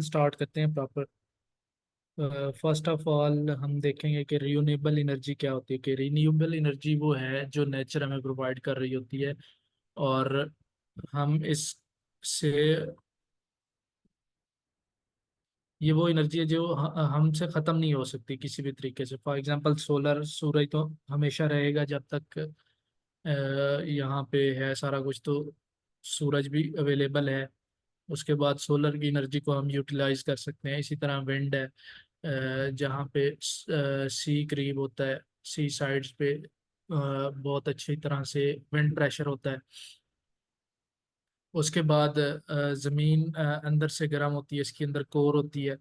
Start करते हैं proper. First of all हम देखेंगे कि रिन्यूएबल एनर्जी क्या होती है। कि रिन्यूएबल एनर्जी वो है जो नेचर हमें प्रोवाइड कर रही होती है, और हम इससे ये वो एनर्जी है जो हमसे ख़त्म नहीं हो सकती किसी भी तरीके से। फॉर एग्जांपल सोलर, सूरज तो हमेशा रहेगा जब तक यहाँ पे है सारा कुछ, तो सूरज भी अवेलेबल है। उसके बाद सोलर की एनर्जी को हम यूटिलाइज कर सकते हैं। इसी तरह विंड है, जहाँ पे सी करीब होता है, सी साइड्स पे बहुत अच्छी तरह से विंड प्रेशर होता है। उसके बाद ज़मीन अंदर से गर्म होती है, इसके अंदर कोर होती है,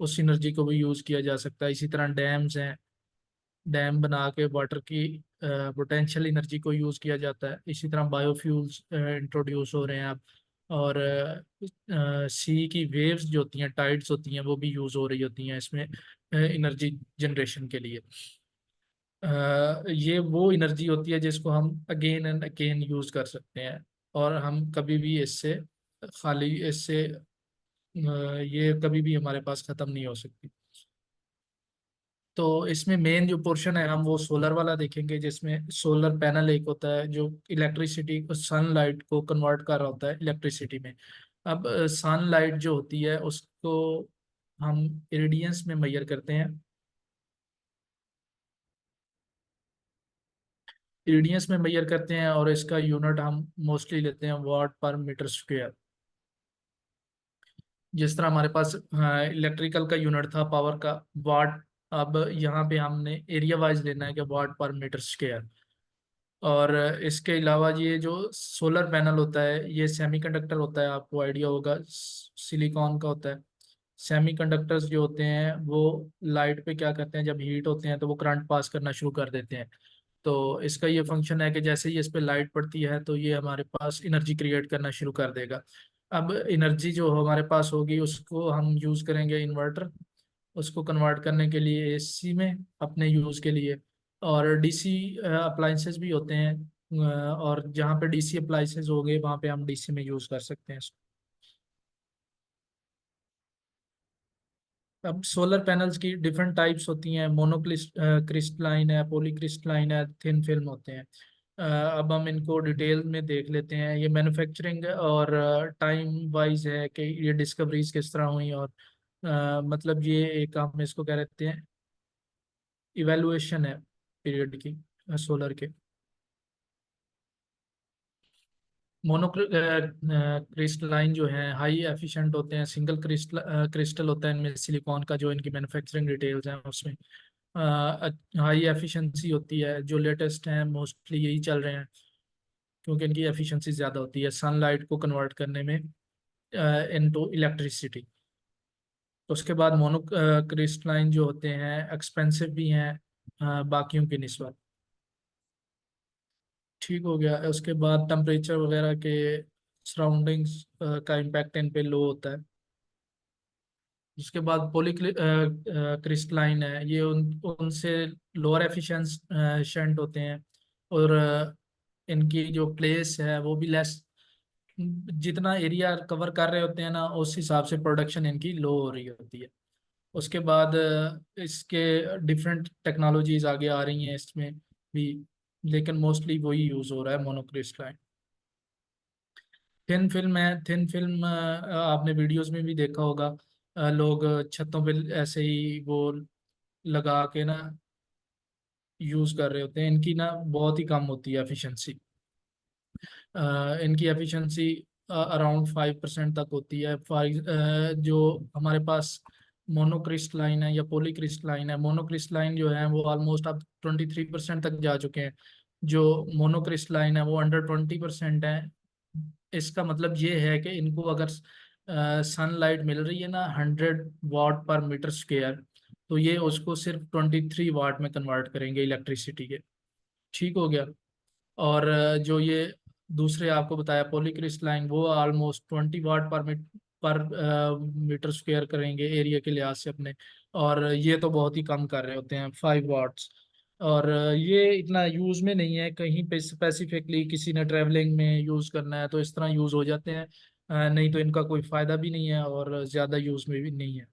उस एनर्जी को भी यूज़ किया जा सकता है। इसी तरह डैम्स हैं, डैम बना के वाटर की पोटेंशियल एनर्जी को यूज़ किया जाता है। इसी तरह बायोफ्यूल्स इंट्रोड्यूस हो रहे हैं अब, और सी की वेव्स जो होती हैं, टाइड्स होती हैं, वो भी यूज़ हो रही होती हैं इसमें एनर्जी जनरेशन के लिए। ये वो एनर्जी होती है जिसको हम अगेन एंड अगेन यूज़ कर सकते हैं, और हम कभी भी इससे खाली इससे ये कभी भी हमारे पास ख़त्म नहीं हो सकती। तो इसमें मेन जो पोर्शन है हम वो सोलर वाला देखेंगे, जिसमें सोलर पैनल एक होता है जो इलेक्ट्रिसिटी को, सनलाइट को कन्वर्ट कर रहा होता है इलेक्ट्रिसिटी में। अब सनलाइट जो होती है उसको हम इरेडियंस में मेजर करते हैं। इरेडियंस में मेजर करते हैं, और इसका यूनिट हम मोस्टली लेते हैं वाट पर मीटर स्क्वायर। जिस तरह हमारे पास इलेक्ट्रिकल का यूनिट था पावर का, वाट, अब यहाँ पे हमने एरिया वाइज लेना है कि वाट पर मीटर स्क्वायर। और इसके अलावा ये जो सोलर पैनल होता है ये सेमीकंडक्टर होता है, आपको आइडिया होगा, सिलिकॉन का होता है। सेमीकंडक्टर्स जो होते हैं वो लाइट पे क्या करते हैं, जब हीट होते हैं तो वो करंट पास करना शुरू कर देते हैं। तो इसका ये फंक्शन है कि जैसे ही इस पे लाइट पड़ती है तो ये हमारे पास एनर्जी क्रिएट करना शुरू कर देगा। अब एनर्जी जो हमारे पास होगी उसको हम यूज़ करेंगे इन्वर्टर, उसको कन्वर्ट करने के लिए एसी में, अपने यूज़ के लिए। और डीसी अप्लाइंसेस भी होते हैं, और जहाँ पे डीसी अप्लाइंसेस हो गए वहाँ पे हम डीसी में यूज़ कर सकते हैं इसको। अब सोलर पैनल्स की डिफरेंट टाइप्स होती हैं, क्रिस्टलाइन है, पॉलीक्रिस्टलाइन है, थिन फिल्म होते हैं। अब हम इनको डिटेल में देख लेते हैं। ये मैन्युफैक्चरिंग और टाइम वाइज है कि ये डिस्कवरीज किस तरह हुई, और मतलब ये एक हम इसको कह रहते हैं इवेलुएशन है पीरियड की सोलर के। क्रिस्टलाइन जो है हाई एफिशिएंट होते हैं, सिंगल क्रिस्टल होता है इनमें सिलिकॉन का, जो इनकी मैन्युफैक्चरिंग डिटेल्स हैं उसमें हाई एफिशिएंसी होती है। जो लेटेस्ट हैं मोस्टली यही चल रहे हैं, क्योंकि इनकी एफिशिएंसी ज़्यादा होती है सनलाइट को कन्वर्ट करने में इनटू इलेक्ट्रिसिटी। उसके बाद मोनो क्रिस्टलाइन जो होते हैं एक्सपेंसिव भी हैं बाकियों की निस्बत। ठीक हो गया। उसके बाद टेम्परेचर वगैरह के सराउंडिंग्स का इम्पैक्ट इन पे लो होता है। उसके बाद पॉली क्रिस्टलाइन है, ये उनसे लोअर एफिशिएंट होते हैं, और इनकी जो प्लेस है वो भी लेस, जितना एरिया कवर कर रहे होते हैं ना उस हिसाब से प्रोडक्शन इनकी लो हो रही होती है। उसके बाद इसके डिफरेंट टेक्नोलॉजीज आगे आ रही हैं इसमें भी, लेकिन मोस्टली वही यूज़ हो रहा है मोनोक्रिस्टलाइन। थिन फिल्म है, थिन फिल्म आपने वीडियोस में भी देखा होगा, लोग छतों पे ऐसे ही वो लगा के ना यूज कर रहे होते हैं। इनकी ना बहुत ही कम होती है एफिशिएंसी। इनकी एफिशिएंसी अराउंड 5% तक होती है। जो हमारे पास मोनोक्रिस्टलाइन है या पॉलीक्रिस्टलाइन है, मोनोक्रिस्टलाइन जो है वो ऑलमोस्ट अब 23% तक जा चुके हैं। जो मोनोक्रिस्टलाइन है वो अंडर 20% है। इसका मतलब ये है कि इनको अगर सनलाइट मिल रही है ना 100 वाट पर मीटर स्क्वेयर, तो ये उसको सिर्फ 23 वाट में कन्वर्ट करेंगे इलेक्ट्रिसिटी के। ठीक हो गया। और जो ये दूसरे आपको बताया पॉलीक्रिस्टलाइन, वो ऑलमोस्ट 20 वाट पर मीटर स्क्वेयर करेंगे एरिया के लिहाज से अपने। और ये तो बहुत ही कम कर रहे होते हैं, 5 वाट्स। और ये इतना यूज में नहीं है, कहीं पे स्पेसिफिकली किसी ने ट्रैवलिंग में यूज करना है तो इस तरह यूज हो जाते हैं। नहीं तो इनका कोई फायदा भी नहीं है और ज्यादा यूज में भी नहीं है।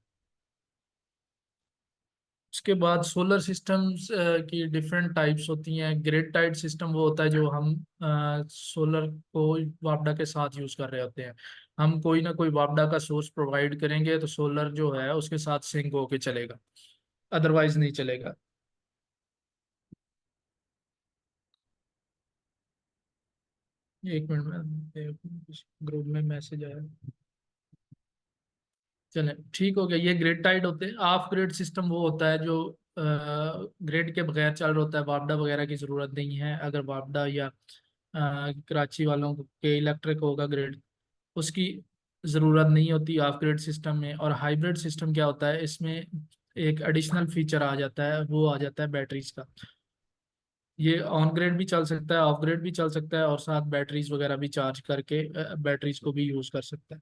उसके बाद सोलर सिस्टम्स की डिफरेंट टाइप्स होती हैं। ग्रिड टाइड सिस्टम वो होता है जो हम सोलर को वापडा के साथ यूज कर रहे होते हैं। हम कोई ना कोई वापडा का सोर्स प्रोवाइड करेंगे तो सोलर जो है उसके साथ सिंक होके चलेगा, अदरवाइज नहीं चलेगा। एक मिनट में, ग्रुप में मैसेज आया। चले ठीक हो गया। ये ग्रिड टाइड होते हैं। ऑफ ग्रिड सिस्टम वो होता है जो ग्रिड के बगैर चल रहा होता है, वापडा वगैरह की जरूरत नहीं है। अगर वापडा या कराची वालों के इलेक्ट्रिक होगा ग्रिड, उसकी ज़रूरत नहीं होती ऑफ ग्रिड सिस्टम में। और हाइब्रिड सिस्टम क्या होता है, इसमें एक एडिशनल फीचर आ जाता है, वो आ जाता है बैटरीज का। ये ऑन ग्रिड भी चल सकता है, ऑफ ग्रिड भी चल सकता है, और साथ बैटरीज वगैरह भी चार्ज करके बैटरीज को भी यूज़ कर सकता है।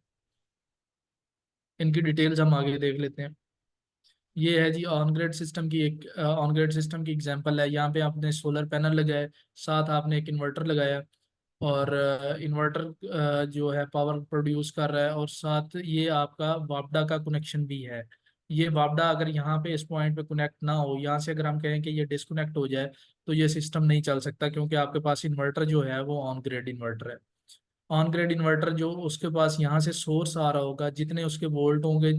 इनकी डिटेल्स हम आगे देख लेते हैं। ये है जी ऑन ग्रिड सिस्टम की एक ऑन ग्रिड सिस्टम की एग्जांपल है। यहाँ पे आपने सोलर पैनल लगाए, साथ आपने एक इन्वर्टर लगाया, और इन्वर्टर जो है पावर प्रोड्यूस कर रहा है, और साथ ये आपका वापडा का कनेक्शन भी है। ये वापडा अगर यहाँ पे इस पॉइंट पे कनेक्ट ना हो, यहाँ से अगर हम कहें कि ये डिस्कनेक्ट हो जाए, तो ये सिस्टम नहीं चल सकता, क्योंकि आपके पास इन्वर्टर जो है वो ऑन ग्रिड इन्वर्टर है। ऑन ग्रिड इन्वर्टर जो उसके पास यहाँ से सोर्स आ रहा होगा, जितने उसके वोल्ट होंगे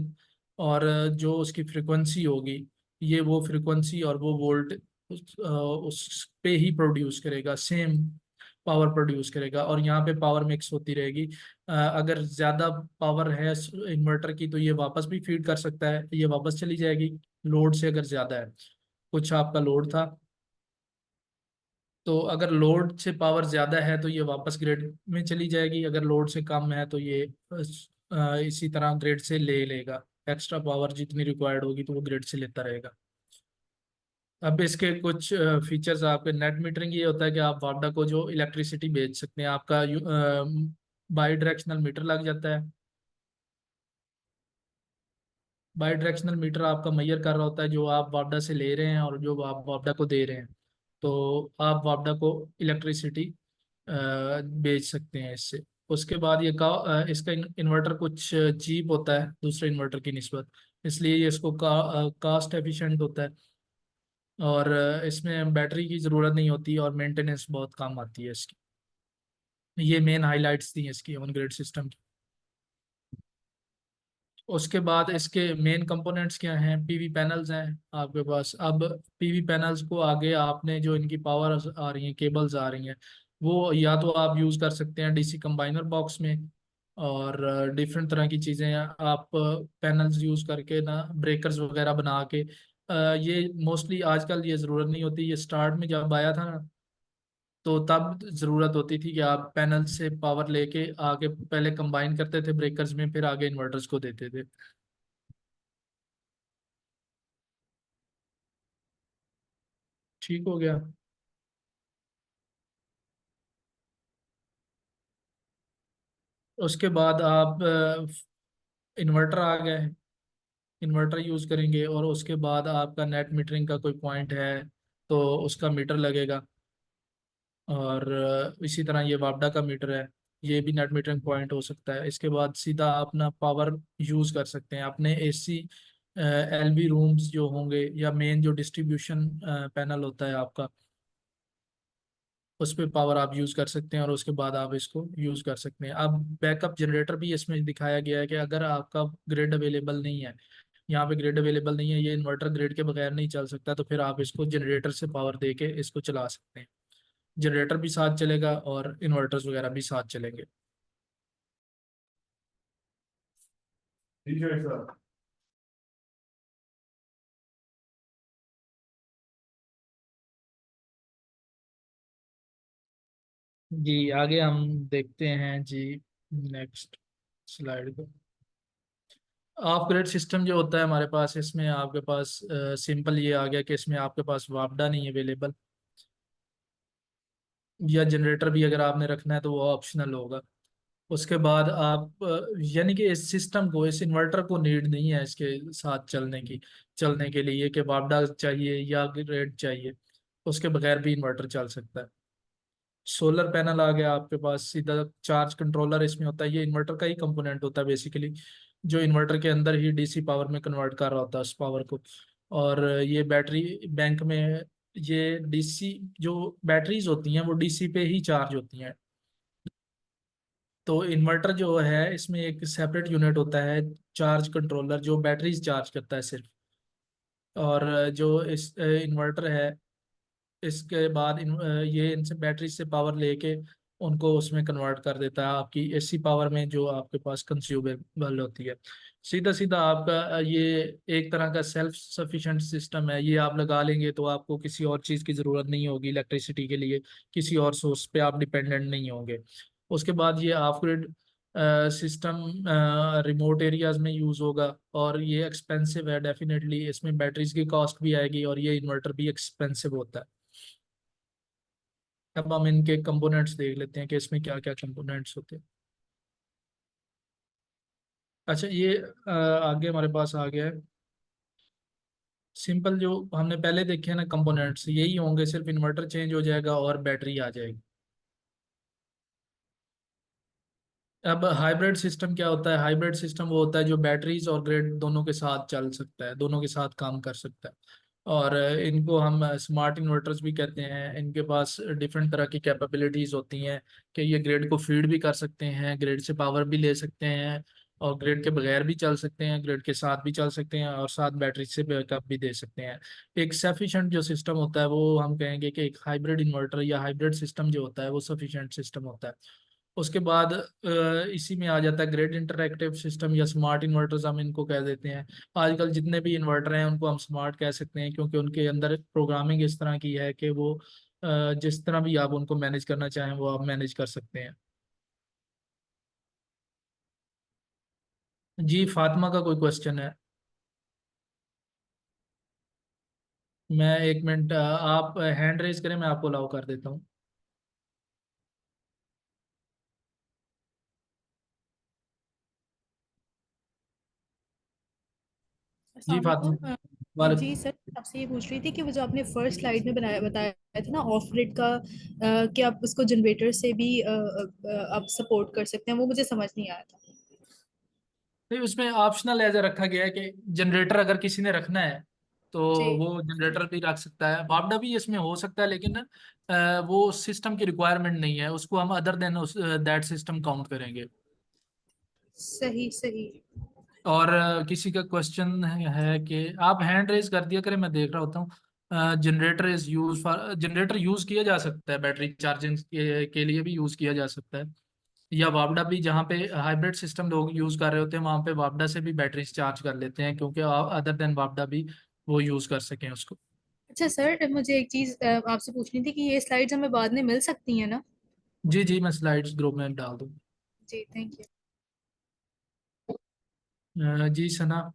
और जो उसकी फ्रिक्वेंसी होगी, ये वो फ्रिक्वेंसी और वो वोल्ट उस पे ही प्रोड्यूस करेगा, सेम पावर प्रोड्यूस करेगा। और यहाँ पे पावर मिक्स होती रहेगी। अगर ज़्यादा पावर है इन्वर्टर की, तो ये वापस भी फीड कर सकता है, ये वापस चली जाएगी लोड से अगर ज़्यादा है। कुछ आपका लोड था, तो अगर लोड से पावर ज्यादा है तो ये वापस ग्रिड में चली जाएगी, अगर लोड से कम है तो ये इसी तरह ग्रिड से ले लेगा। एक्स्ट्रा पावर जितनी रिक्वायर्ड होगी तो वो ग्रिड से लेता रहेगा। अब इसके कुछ फीचर्स आपके नेट मीटरिंग ये होता है कि आप वापडा को जो इलेक्ट्रिसिटी बेच सकते हैं। आपका बाई डायरेक्शनल मीटर लग जाता है। बाई डायरेक्शनल मीटर आपका मैयर कर रहा होता है जो आप वापडा से ले रहे हैं और जो आप वापडा को दे रहे हैं। तो आप वापडा को इलेक्ट्रिसिटी बेच सकते हैं इससे। उसके बाद इसका इन्वर्टर कुछ चीप होता है दूसरे इन्वर्टर की निस्बत, इसलिए ये इसको कास्ट एफिशिएंट होता है। और इसमें बैटरी की ज़रूरत नहीं होती, और मेंटेनेंस बहुत कम आती है इसकी। ये मेन हाइलाइट्स थी इसकी ऑन ग्रिड सिस्टम की। उसके बाद इसके मेन कंपोनेंट्स क्या हैं, पीवी पैनल्स हैं आपके पास। अब पीवी पैनल्स को आगे आपने जो इनकी पावर आ रही है, केबल्स आ रही हैं, वो या तो आप यूज़ कर सकते हैं डीसी कंबाइनर बॉक्स में, और डिफरेंट तरह की चीज़ें हैं। आप पैनल्स यूज़ करके ना ब्रेकर्स वगैरह बना के ये मोस्टली आजकल ये ज़रूरत नहीं होती। ये स्टार्ट में जब आया था ना, तो तब ज़रूरत होती थी कि आप पैनल से पावर लेके आगे पहले कंबाइन करते थे ब्रेकर्स में, फिर आगे इन्वर्टर्स को देते थे। ठीक हो गया। उसके बाद आप इन्वर्टर आ गए, इन्वर्टर यूज़ करेंगे, और उसके बाद आपका नेट मीटरिंग का कोई पॉइंट है तो उसका मीटर लगेगा। और इसी तरह ये वापडा का मीटर है, ये भी नेट मीटरिंग पॉइंट हो सकता है। इसके बाद सीधा अपना पावर यूज़ कर सकते हैं अपने एसी एलवी रूम्स जो होंगे, या मेन जो डिस्ट्रीब्यूशन पैनल होता है आपका, उस पर पावर आप यूज़ कर सकते हैं, और उसके बाद आप इसको यूज़ कर सकते हैं। अब बैकअप जनरेटर भी इसमें दिखाया गया है कि अगर आपका ग्रिड अवेलेबल नहीं है, यहाँ पे ग्रिड अवेलेबल नहीं है, ये इन्वर्टर ग्रिड के बगैर नहीं चल सकता, तो फिर आप इसको जनरेटर से पावर दे के इसको चला सकते हैं। जनरेटर भी साथ चलेगा और इन्वर्टर्स वगैरह भी साथ चलेंगे। ठीक है सर। जी आगे हम देखते हैं जी नेक्स्ट स्लाइड को। ऑफ ग्रिड सिस्टम जो होता है हमारे पास, इसमें आपके पास सिंपल ये आ गया कि इसमें आपके पास वापडा नहीं अवेलेबल, या जनरेटर भी अगर आपने रखना है तो वो ऑप्शनल होगा। उसके बाद आप यानी कि इस सिस्टम को, इस इन्वर्टर को नीड नहीं है इसके साथ चलने के लिए कि वापडा चाहिए या ग्रिड चाहिए, उसके बगैर भी इन्वर्टर चल सकता है। सोलर पैनल आ गया आपके पास, सीधा चार्ज कंट्रोलर इसमें होता है, ये इन्वर्टर का ही कंपोनेंट होता है बेसिकली, जो इन्वर्टर के अंदर ही डीसी पावर में कन्वर्ट कर रहा होता है उस पावर को। और ये बैटरी बैंक में, ये डीसी जो बैटरीज होती हैं वो डीसी पे ही चार्ज होती हैं। तो इन्वर्टर जो है इसमें एक सेपरेट यूनिट होता है, चार्ज कंट्रोलर, जो बैटरीज चार्ज करता है सिर्फ। और जो इस इन्वर्टर है, इसके बाद ये इनसे बैटरी से पावर लेके उनको उसमें कन्वर्ट कर देता है आपकी एसी पावर में, जो आपके पास कंज्यूमेबल होती है। सीधा सीधा आपका ये एक तरह का सेल्फ सफिशिएंट सिस्टम है, ये आप लगा लेंगे तो आपको किसी और चीज़ की ज़रूरत नहीं होगी इलेक्ट्रिसिटी के लिए, किसी और सोर्स पे आप डिपेंडेंट नहीं होंगे। उसके बाद ये of grid system remote areas में यूज़ होगा, और ये एक्सपेंसिव है डेफिनेटली, इसमें बैटरीज की कॉस्ट भी आएगी और ये इन्वर्टर भी एक्सपेंसिव होता है। अब हम इनके कंपोनेंट्स देख लेते हैं कि इसमें क्या क्या कंपोनेंट्स होते हैं। अच्छा, ये आगे हमारे पास आ गया है सिंपल, जो हमने पहले देखे हैं ना कंपोनेंट्स, यही होंगे, सिर्फ इन्वर्टर चेंज हो जाएगा और बैटरी आ जाएगी। अब हाइब्रिड सिस्टम क्या होता है? हाइब्रिड सिस्टम वो होता है जो बैटरीज और ग्रिड दोनों के साथ चल सकता है, दोनों के साथ काम कर सकता है। और इनको हम स्मार्ट इन्वर्टर्स भी कहते हैं। इनके पास डिफरेंट तरह की कैपेबिलिटीज होती हैं कि ये ग्रिड को फीड भी कर सकते हैं, ग्रिड से पावर भी ले सकते हैं, और ग्रिड के बगैर भी चल सकते हैं, ग्रिड के साथ भी चल सकते हैं, और साथ बैटरी से बैकअप भी दे सकते हैं। एक सफिशिएंट जो सिस्टम होता है वो हम कहेंगे कि एक हाइब्रिड इन्वर्टर या हाइब्रिड सिस्टम जो होता है वो सफिशिएंट सिस्टम होता है। उसके बाद इसी में आ जाता है ग्रिड इंटरएक्टिव सिस्टम या स्मार्ट इन्वर्टर्स हम इनको कह देते हैं। आजकल जितने भी इन्वर्टर हैं उनको हम स्मार्ट कह सकते हैं, क्योंकि उनके अंदर प्रोग्रामिंग इस तरह की है कि वो जिस तरह भी आप उनको मैनेज करना चाहें वो आप मैनेज कर सकते हैं। जी, फातिमा का कोई क्वेश्चन है? मैं एक मिनट, आप हैंड रेज करें, मैं आपको अलाउ कर देता हूँ। जी अस्सलाम फातिमा। वालेकुम। वाले। जी सर, आपसे ये पूछ रही थी कि वो जो आपने फर्स्ट स्लाइड में बताया था ना ऑफ ग्रिड का, कि आप उसको जनरेटर से भी आप सपोर्ट कर सकते हैं, वो मुझे समझ नहीं आया था। नहीं, उसमें ऑप्शनल एज रखा गया है कि जनरेटर अगर किसी ने रखना है तो जी। वो जनरेटर भी रख सकता है, बावड़ा भी इसमें हो सकता है, लेकिन वो सिस्टम की रिक्वायरमेंट नहीं है, उसको हम अदर देन उस दैट सिस्टम काउंट करेंगे। सही सही। और किसी का क्वेश्चन है कि आप हैंड रेज कर दिया करें, मैं देख रहा होता हूँ। Generator is use for, generator use किया जा सकता है बैटरी चार्जिंग के लिए भी यूज किया जा सकता है, या वापडा भी, जहाँ पे हाइब्रिड सिस्टम लोग यूज कर रहे होते हैं वहां पे वापडा से भी बैटरी चार्ज कर लेते हैं, क्योंकि अदर देन वापडा भी वो यूज कर सकें उसको। अच्छा सर, मुझे एक चीज आपसे पूछनी थी कि ये स्लाइड्स हमें बाद में मिल सकती हैं ना? जी जी, मैं स्लाइड्स ग्रुप में डाल दूँ। जी थैंक यू। जी सना।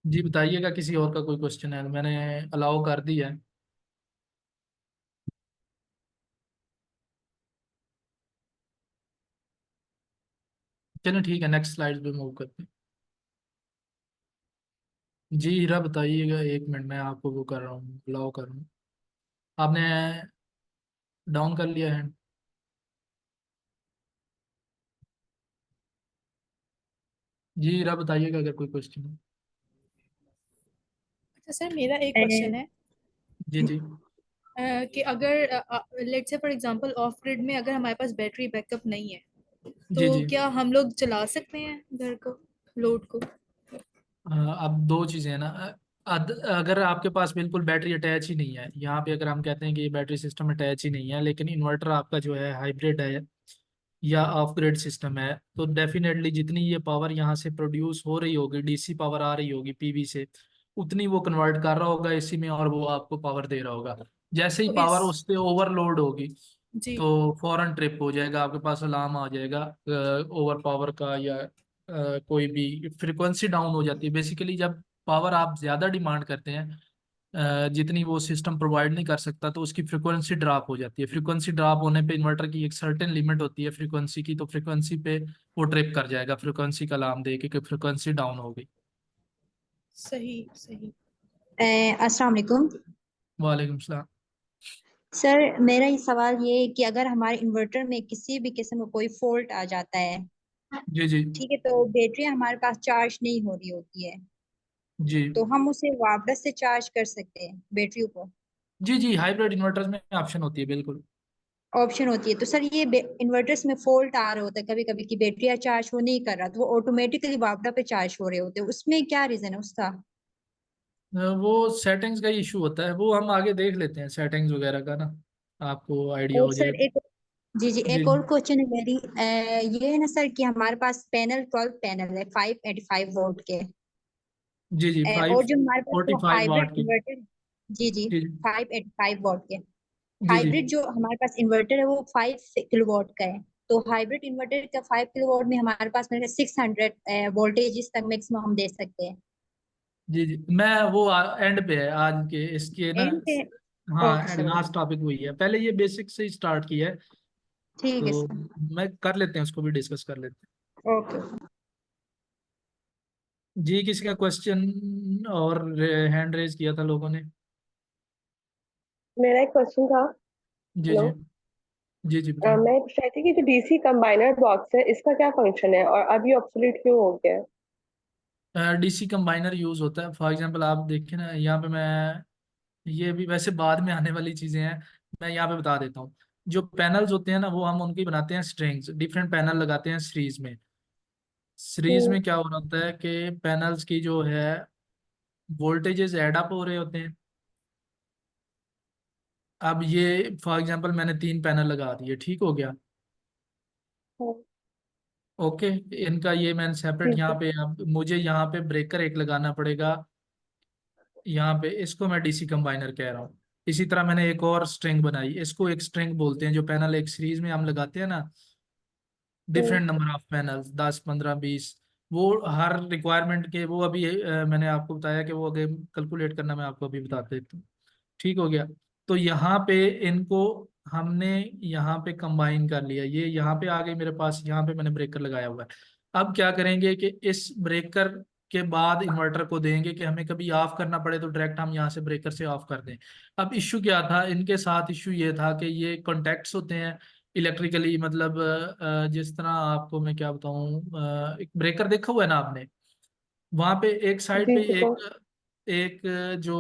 जी बताइएगा, किसी और का कोई क्वेश्चन है? मैंने अलाउ कर दिया है। चलिए ठीक है, नेक्स्ट स्लाइड पे मूव करते हैं। जी हीरा बताइएगा, एक मिनट मैं आपको वो कर रहा हूँ, अलाउ कर रहा हूँ। आपने डाउन कर लिया है? जी हीरा बताइएगा अगर कोई क्वेश्चन है। अच्छा सर, मेरा एक क्वेश्चन है जी जी। कि अगर let's say for example of grid में अगर हमारे पास बैटरी बैकअप नहीं है, जी तो जी। क्या हम लोग चला सकते हैं घर को, लोड को? अब दो चीजें हैं ना, अगर आपके पास बिल्कुल बैटरी अटैच ही नहीं है, यहाँ पे अगर हम कहते हैं कि ये बैटरी सिस्टम अटैच ही नहीं है, लेकिन इन्वर्टर आपका जो है हाइब्रिड है या ऑफ ग्रिड सिस्टम है, तो डेफिनेटली जितनी ये पावर यहाँ से प्रोड्यूस हो रही होगी, डीसी पावर आ रही होगी पीवी से, उतनी वो कन्वर्ट कर रहा होगा एसी में और वो आपको पावर दे रहा होगा। जैसे ही तो पावर इस उस पर ओवरलोड होगी जी। तो फौरन ट्रिप हो जाएगा, आपके पास अलार्म आ जाएगा ओवर पावर का, या कोई भी फ्रिक्वेंसी डाउन हो जाती है बेसिकली, जब पावर आप ज़्यादा डिमांड करते हैं जितनी वो सिस्टम प्रोवाइड नहीं कर सकता, तो उसकी फ्रिक्वेंसी ड्रॉप हो जाती है। फ्रिक्वेंसी ड्रॉप होने पे इन्वर्टर की एक सर्टेन लिमिट होती है फ्रिक्वेंसी की, तो फ्रिक्वेंसी पे वो ट्रिप कर जाएगा, फ्रिक्वेंसी का अलार्म दे के कि फ्रिक्वेंसी डाउन हो गई। सही सही। अस्सलाम वालेकुम। वालेकुम सलाम। सर मेरा ये सवाल ये है कि अगर हमारे इन्वर्टर में किसी भी किस्म का कोई फॉल्ट आ जाता है, जी जी ठीक है, तो बैटरी हमारे पास चार्ज नहीं हो रही होती है, जी तो हम उसे वापस से चार्ज कर सकते हैं बैटरी को? जी जी, हाइब्रिड इन्वर्टर्स में ऑप्शन होती है बिल्कुल। ऑप्शन होती है। तो सर ये इन्वर्टर्स में फॉल्ट आ रहा होता है कभी कभी कि बैटरी चार्ज हो नहीं कर रहा, तो वो ऑटोमेटिकली वापस पे चार्ज हो रहे होते हैं, उसमें क्या रीजन है उसका? वो सेटिंग्स का इशू होता है, वो हम आगे देख लेते हैं सेटिंग्स वगैरह का ना, आपको आइडिया और हो सर जाएगा। एक, जी जी, जी एक और क्वेश्चन है मेरी, ये है ना सर कि हमारे पास पैनल 12 पैनल है 585 वोल्ट के, जी जी, फाइव और जो हमारे पास फोर्टी वो फाइव हाइब्रिड वाट की। इन्वर्टर, जी जी, जी 585 वोल्ट के, जी जी हाइब्रिड जो हमारे पास इन्वर्टर है वो 5 किलोवाट का है। तो हाइब्रिड इन्वर्टर का 5 किलोवाट में हमारे पास मेरे 600 वोल्टेज तक मैक्सिमम हम दे सकते हैं। जी जी, मैं वो एंड पे है आज के इसके ना। एंड पे? ओके हाँ, सर, लास्ट ओके। टॉपिक वही है, पहले ये बेसिक से ही स्टार्ट किया है, ठीक है तो सर। मैं कर लेते हैं, उसको भी डिस्कस कर लेते ओके। हैं। जी, किसी का क्वेश्चन और हैंड रेज किया था लोगों ने। मेरा एक क्वेश्चन था। जी हेलो। जी जी जी, बताएं। मैं पूछ रही थी कि जो डीसी कंबाइनर बॉक्स है इसका क्या फंक्शन है और अब ये ऑब्सोलीट क्यों हो गया है? डीसी कंबाइनर यूज होता है, फॉर एग्जांपल आप देखें ना यहाँ पे, मैं ये भी वैसे बाद में आने वाली चीजें हैं, मैं यहाँ पे बता देता हूँ। जो पैनल्स होते हैं ना, वो हम उनकी बनाते हैं स्ट्रिंग्स, डिफरेंट पैनल लगाते हैं सीरीज में। सीरीज हम्म। में क्या हो रहा होता है कि पैनल्स की जो है वोल्टेजेस ऐड अप हो रहे होते हैं। अब ये फॉर एग्जांपल मैंने 3 पैनल लगा दिए, ठीक हो गया। हाँ, ओके, इनका ये मैंने सेपरेट ठीक यहाँ है। पे, अब मुझे यहाँ पे ब्रेकर एक लगाना पड़ेगा, यहाँ पे इसको मैं डीसी कंबाइनर कह रहा हूँ। इसी तरह मैंने एक और स्ट्रिंग बनाई, इसको एक स्ट्रिंग बोलते हैं। जो पैनल एक सीरीज में हम लगाते हैं ना, हम्म। डिफरेंट नंबर ऑफ पैनल्स, 10 15 20, वो हर रिक्वायरमेंट के, वो अभी मैंने आपको बताया कि वो अगर कैलकुलेट करना मैं आपको अभी बता देता हूँ। ठीक हो गया। तो यहाँ पे इनको हमने यहाँ पे कंबाइन कर लिया, ये यहाँ पे आ गए मेरे पास, यहाँ पे मैंने ब्रेकर लगाया हुआ है। अब क्या करेंगे कि इस ब्रेकर के बाद इन्वर्टर को देंगे कि हमें कभी ऑफ करना पड़े तो डायरेक्ट हम यहाँ से ब्रेकर से ऑफ कर दें। अब इश्यू क्या था इनके साथ, इश्यू ये था कि ये कॉन्टेक्ट्स होते हैं इलेक्ट्रिकली, मतलब जिस तरह आपको मैं क्या बताऊं, एक ब्रेकर देखा हुआ है ना आपने, वहां पे एक साइड जी पे बिल्कुल। एक एक जो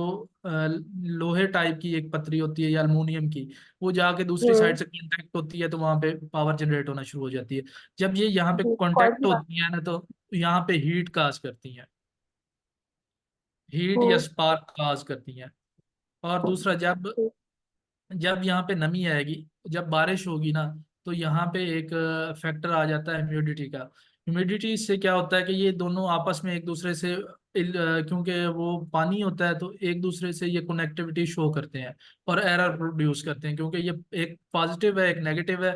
लोहे टाइप की एक पतरी होती है या अल्मुनियम की, वो जाके दूसरी साइड हम्म। से कांटेक्ट होती है, तो वहां पे पावर जनरेट होना शुरू हो जाती है। जब ये यहाँ पे जी, कौन कांटेक्ट सी बात? होती है ना, तो यहाँ पे हीट काज करती हैं, हीट या हम्म। स्पार्क काज करती हैं। और दूसरा, जब ठीक। जब यहाँ पे नमी आएगी, जब बारिश होगी ना, तो यहाँ पे एक फैक्टर आ जाता है ह्यूमिडिटी का। ह्यूमिडिटी से क्या होता है कि ये दोनों आपस में एक दूसरे से क्योंकि वो पानी होता है, तो एक दूसरे से ये कनेक्टिविटी शो करते हैं और एरर प्रोड्यूस करते हैं, क्योंकि ये एक पॉजिटिव है एक नेगेटिव है।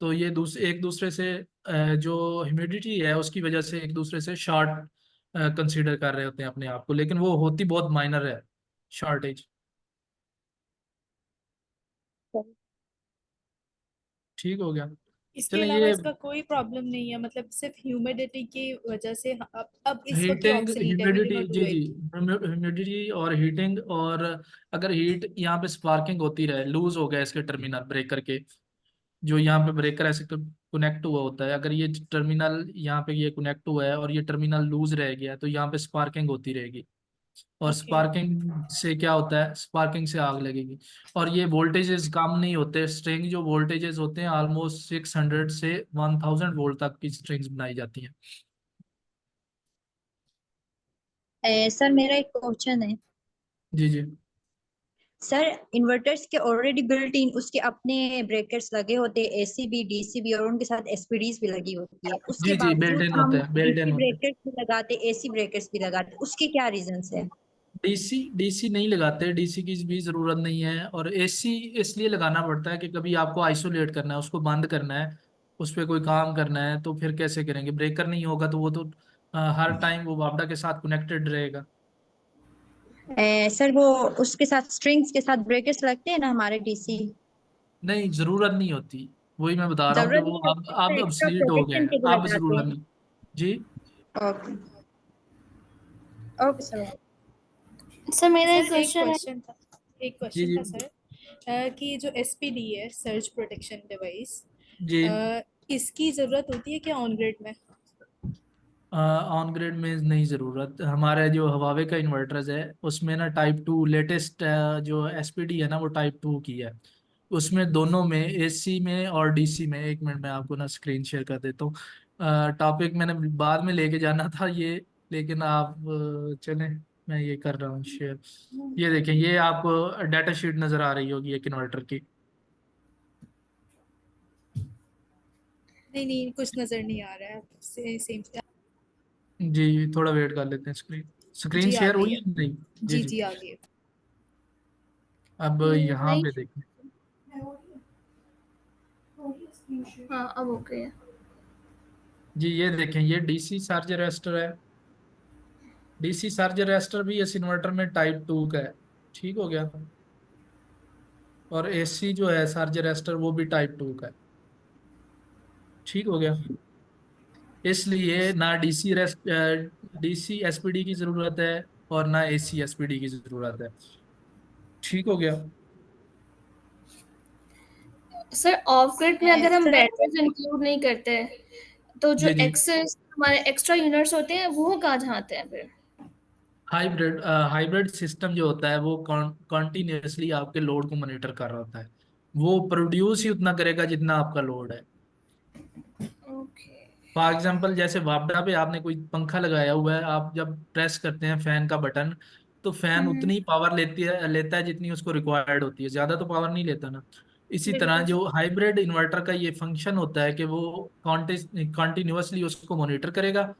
तो ये एक दूसरे से जो ह्यूमिडिटी है उसकी वजह से एक दूसरे से शॉर्ट कंसीडर कर रहे होते हैं अपने आप को, लेकिन वो होती बहुत माइनर है शॉर्टेज। ठीक हो गया। इसके चलें अलावा ये इसका कोई प्रॉब्लम नहीं है, मतलब सिर्फ ह्यूमिडिटी की वजह से अब इस वक्त ये हीटिंग ऑब्सोलीट है विद इन ह्यूमिडिटी, और जी डू जी, इट। ह्यूमिडिटी और हीटिंग, और अगर हीट यहाँ पे स्पार्किंग होती रहे, लूज हो गया इसके टर्मिनल ब्रेकर के, जो यहाँ पे ब्रेकर ऐसे कनेक्ट हुआ होता है, अगर ये टर्मिनल यहाँ पे ये कनेक्ट हुआ है और ये टर्मिनल लूज रह गया, तो यहाँ पे स्पार्किंग होती रहेगी। और ओके। स्पार्किंग से क्या होता है, स्पार्किंग से आग लगेगी। और ये वोल्टेजेस कम नहीं होते, स्ट्रिंग जो वोल्टेजेस होते हैं ऑलमोस्ट 600 से 1000 वोल्ट तक की स्ट्रिंग्स बनाई जाती हैं। सर मेरा एक क्वेश्चन है। जी जी सर इन्वर्टर्स के ऑलरेडी बिल्ट इन उसके अपने ब्रेकर्स लगे होते हैं, एसी भी डीसी भी, और उनके साथ एसपीडीज भी लगी होती है, उसके जी जी, बिल्ट बावजूद इन हम होता है, बिल्ट इन डीसी होता है। ब्रेकर्स भी लगाते, एसी ब्रेकर्स भी लगाते, उसके क्या रीजन है? डीसी डीसी नहीं लगाते, डीसी की भी जरूरत नहीं है। और एसी इसलिए लगाना पड़ता है कि कभी आपको आइसोलेट करना है, उसको बंद करना है, उस पर कोई काम करना है, तो फिर कैसे करेंगे, ब्रेकर नहीं होगा तो वो तो हर टाइम वो वापडा के साथ कनेक्टेड रहेगा। सर वो उसके साथ स्ट्रिंग्स के साथ ब्रेकर्स लगते हैं ना हमारे डीसी? नहीं, जरूरत नहीं होती, वही मैं बता रहा हूँ कि जरूरत वो नहीं अब होती, अब एक्स्ट्रा obsolete हो गए प्रोटेक्शन हैं, के लिए अब लगाते जरूरत हैं। नहीं। जी ओके। Okay sir. सर मेरा एक सर एक क्वेश्चन है। क्वेश्चन था, एक जी क्वेश्चन जी था सर, कि जो एसपीडी है, सर्ज प्रोटेक्शन डिवाइस, जी। इसकी जरूरत होती है क्या ऑन ग्रिड में? ऑन ग्रिड में नहीं ज़रूरत। हमारे जो हवावे का इन्वर्टर्स है उसमें ना टाइप 2 लेटेस्ट जो एसपीडी है ना वो टाइप 2 की है। उसमें दोनों में, एसी में और डीसी में, 1 मिनट में आपको ना स्क्रीन शेयर कर देता हूँ। टॉपिक मैंने बाद में लेके जाना था ये, लेकिन आप चलें, मैं ये कर रहा हूँ शेयर। ये देखें, ये आपको डाटा शीट नज़र आ रही होगी एक इन्वर्टर की। नहीं नहीं, कुछ नजर नहीं आ रहा है, सेम। जी थोड़ा वेट कर लेते हैं। स्क्रीन स्क्रीन जी आ शेयर गई हुई है। है नहीं? जी जी जी। जी आ गई है। अब यहाँ नहीं। पे देखें। हाँ अब ओके है। जी ये देखें, ये डीसी चार्ज अरेस्टर है। डीसी चार्ज अरेस्टर भी इस इन्वर्टर में टाइप 2 का है। ठीक हो गया। और एसी जो है चार्ज अरेस्टर वो भी टाइप 2 का है। ठीक हो गया। इसलिए ना डीसी एसपीडी की जरूरत है और ना एसी एसपीडी की जरूरत है। ठीक हो गया। सर ऑफ ग्रिड में अगर हम सर बैटरीज इंक्लूड नहीं करते तो जो जी जी। एक्सेस हमारे एक्स्ट्रा यूनिट्स होते हैं वो कहाँ जाते हैं फिर? हाइब्रिड हाइब्रिड सिस्टम जो होता है वो कॉन्टिन्यूसली आपके लोड को मॉनिटर कर रहा होता है। वो प्रोड्यूस ही उतना करेगा जितना आपका लोड है। ओके। फॉर एग्जाम्पल जैसे वापडा पे आपने कोई पंखा लगाया हुआ है, आप जब प्रेस करते हैं फैन का बटन, तो फैन हम्म। उतनी पावर लेता है जितनी उसको रिक्वायर्ड होती है, ज्यादा तो पावर नहीं लेता ना। इसी तरह बिल्कुल। जो हाइब्रिड इन्वर्टर का ये फंक्शन होता है कि वो कॉन्टिन्यूसली उसको मॉनिटर करेगा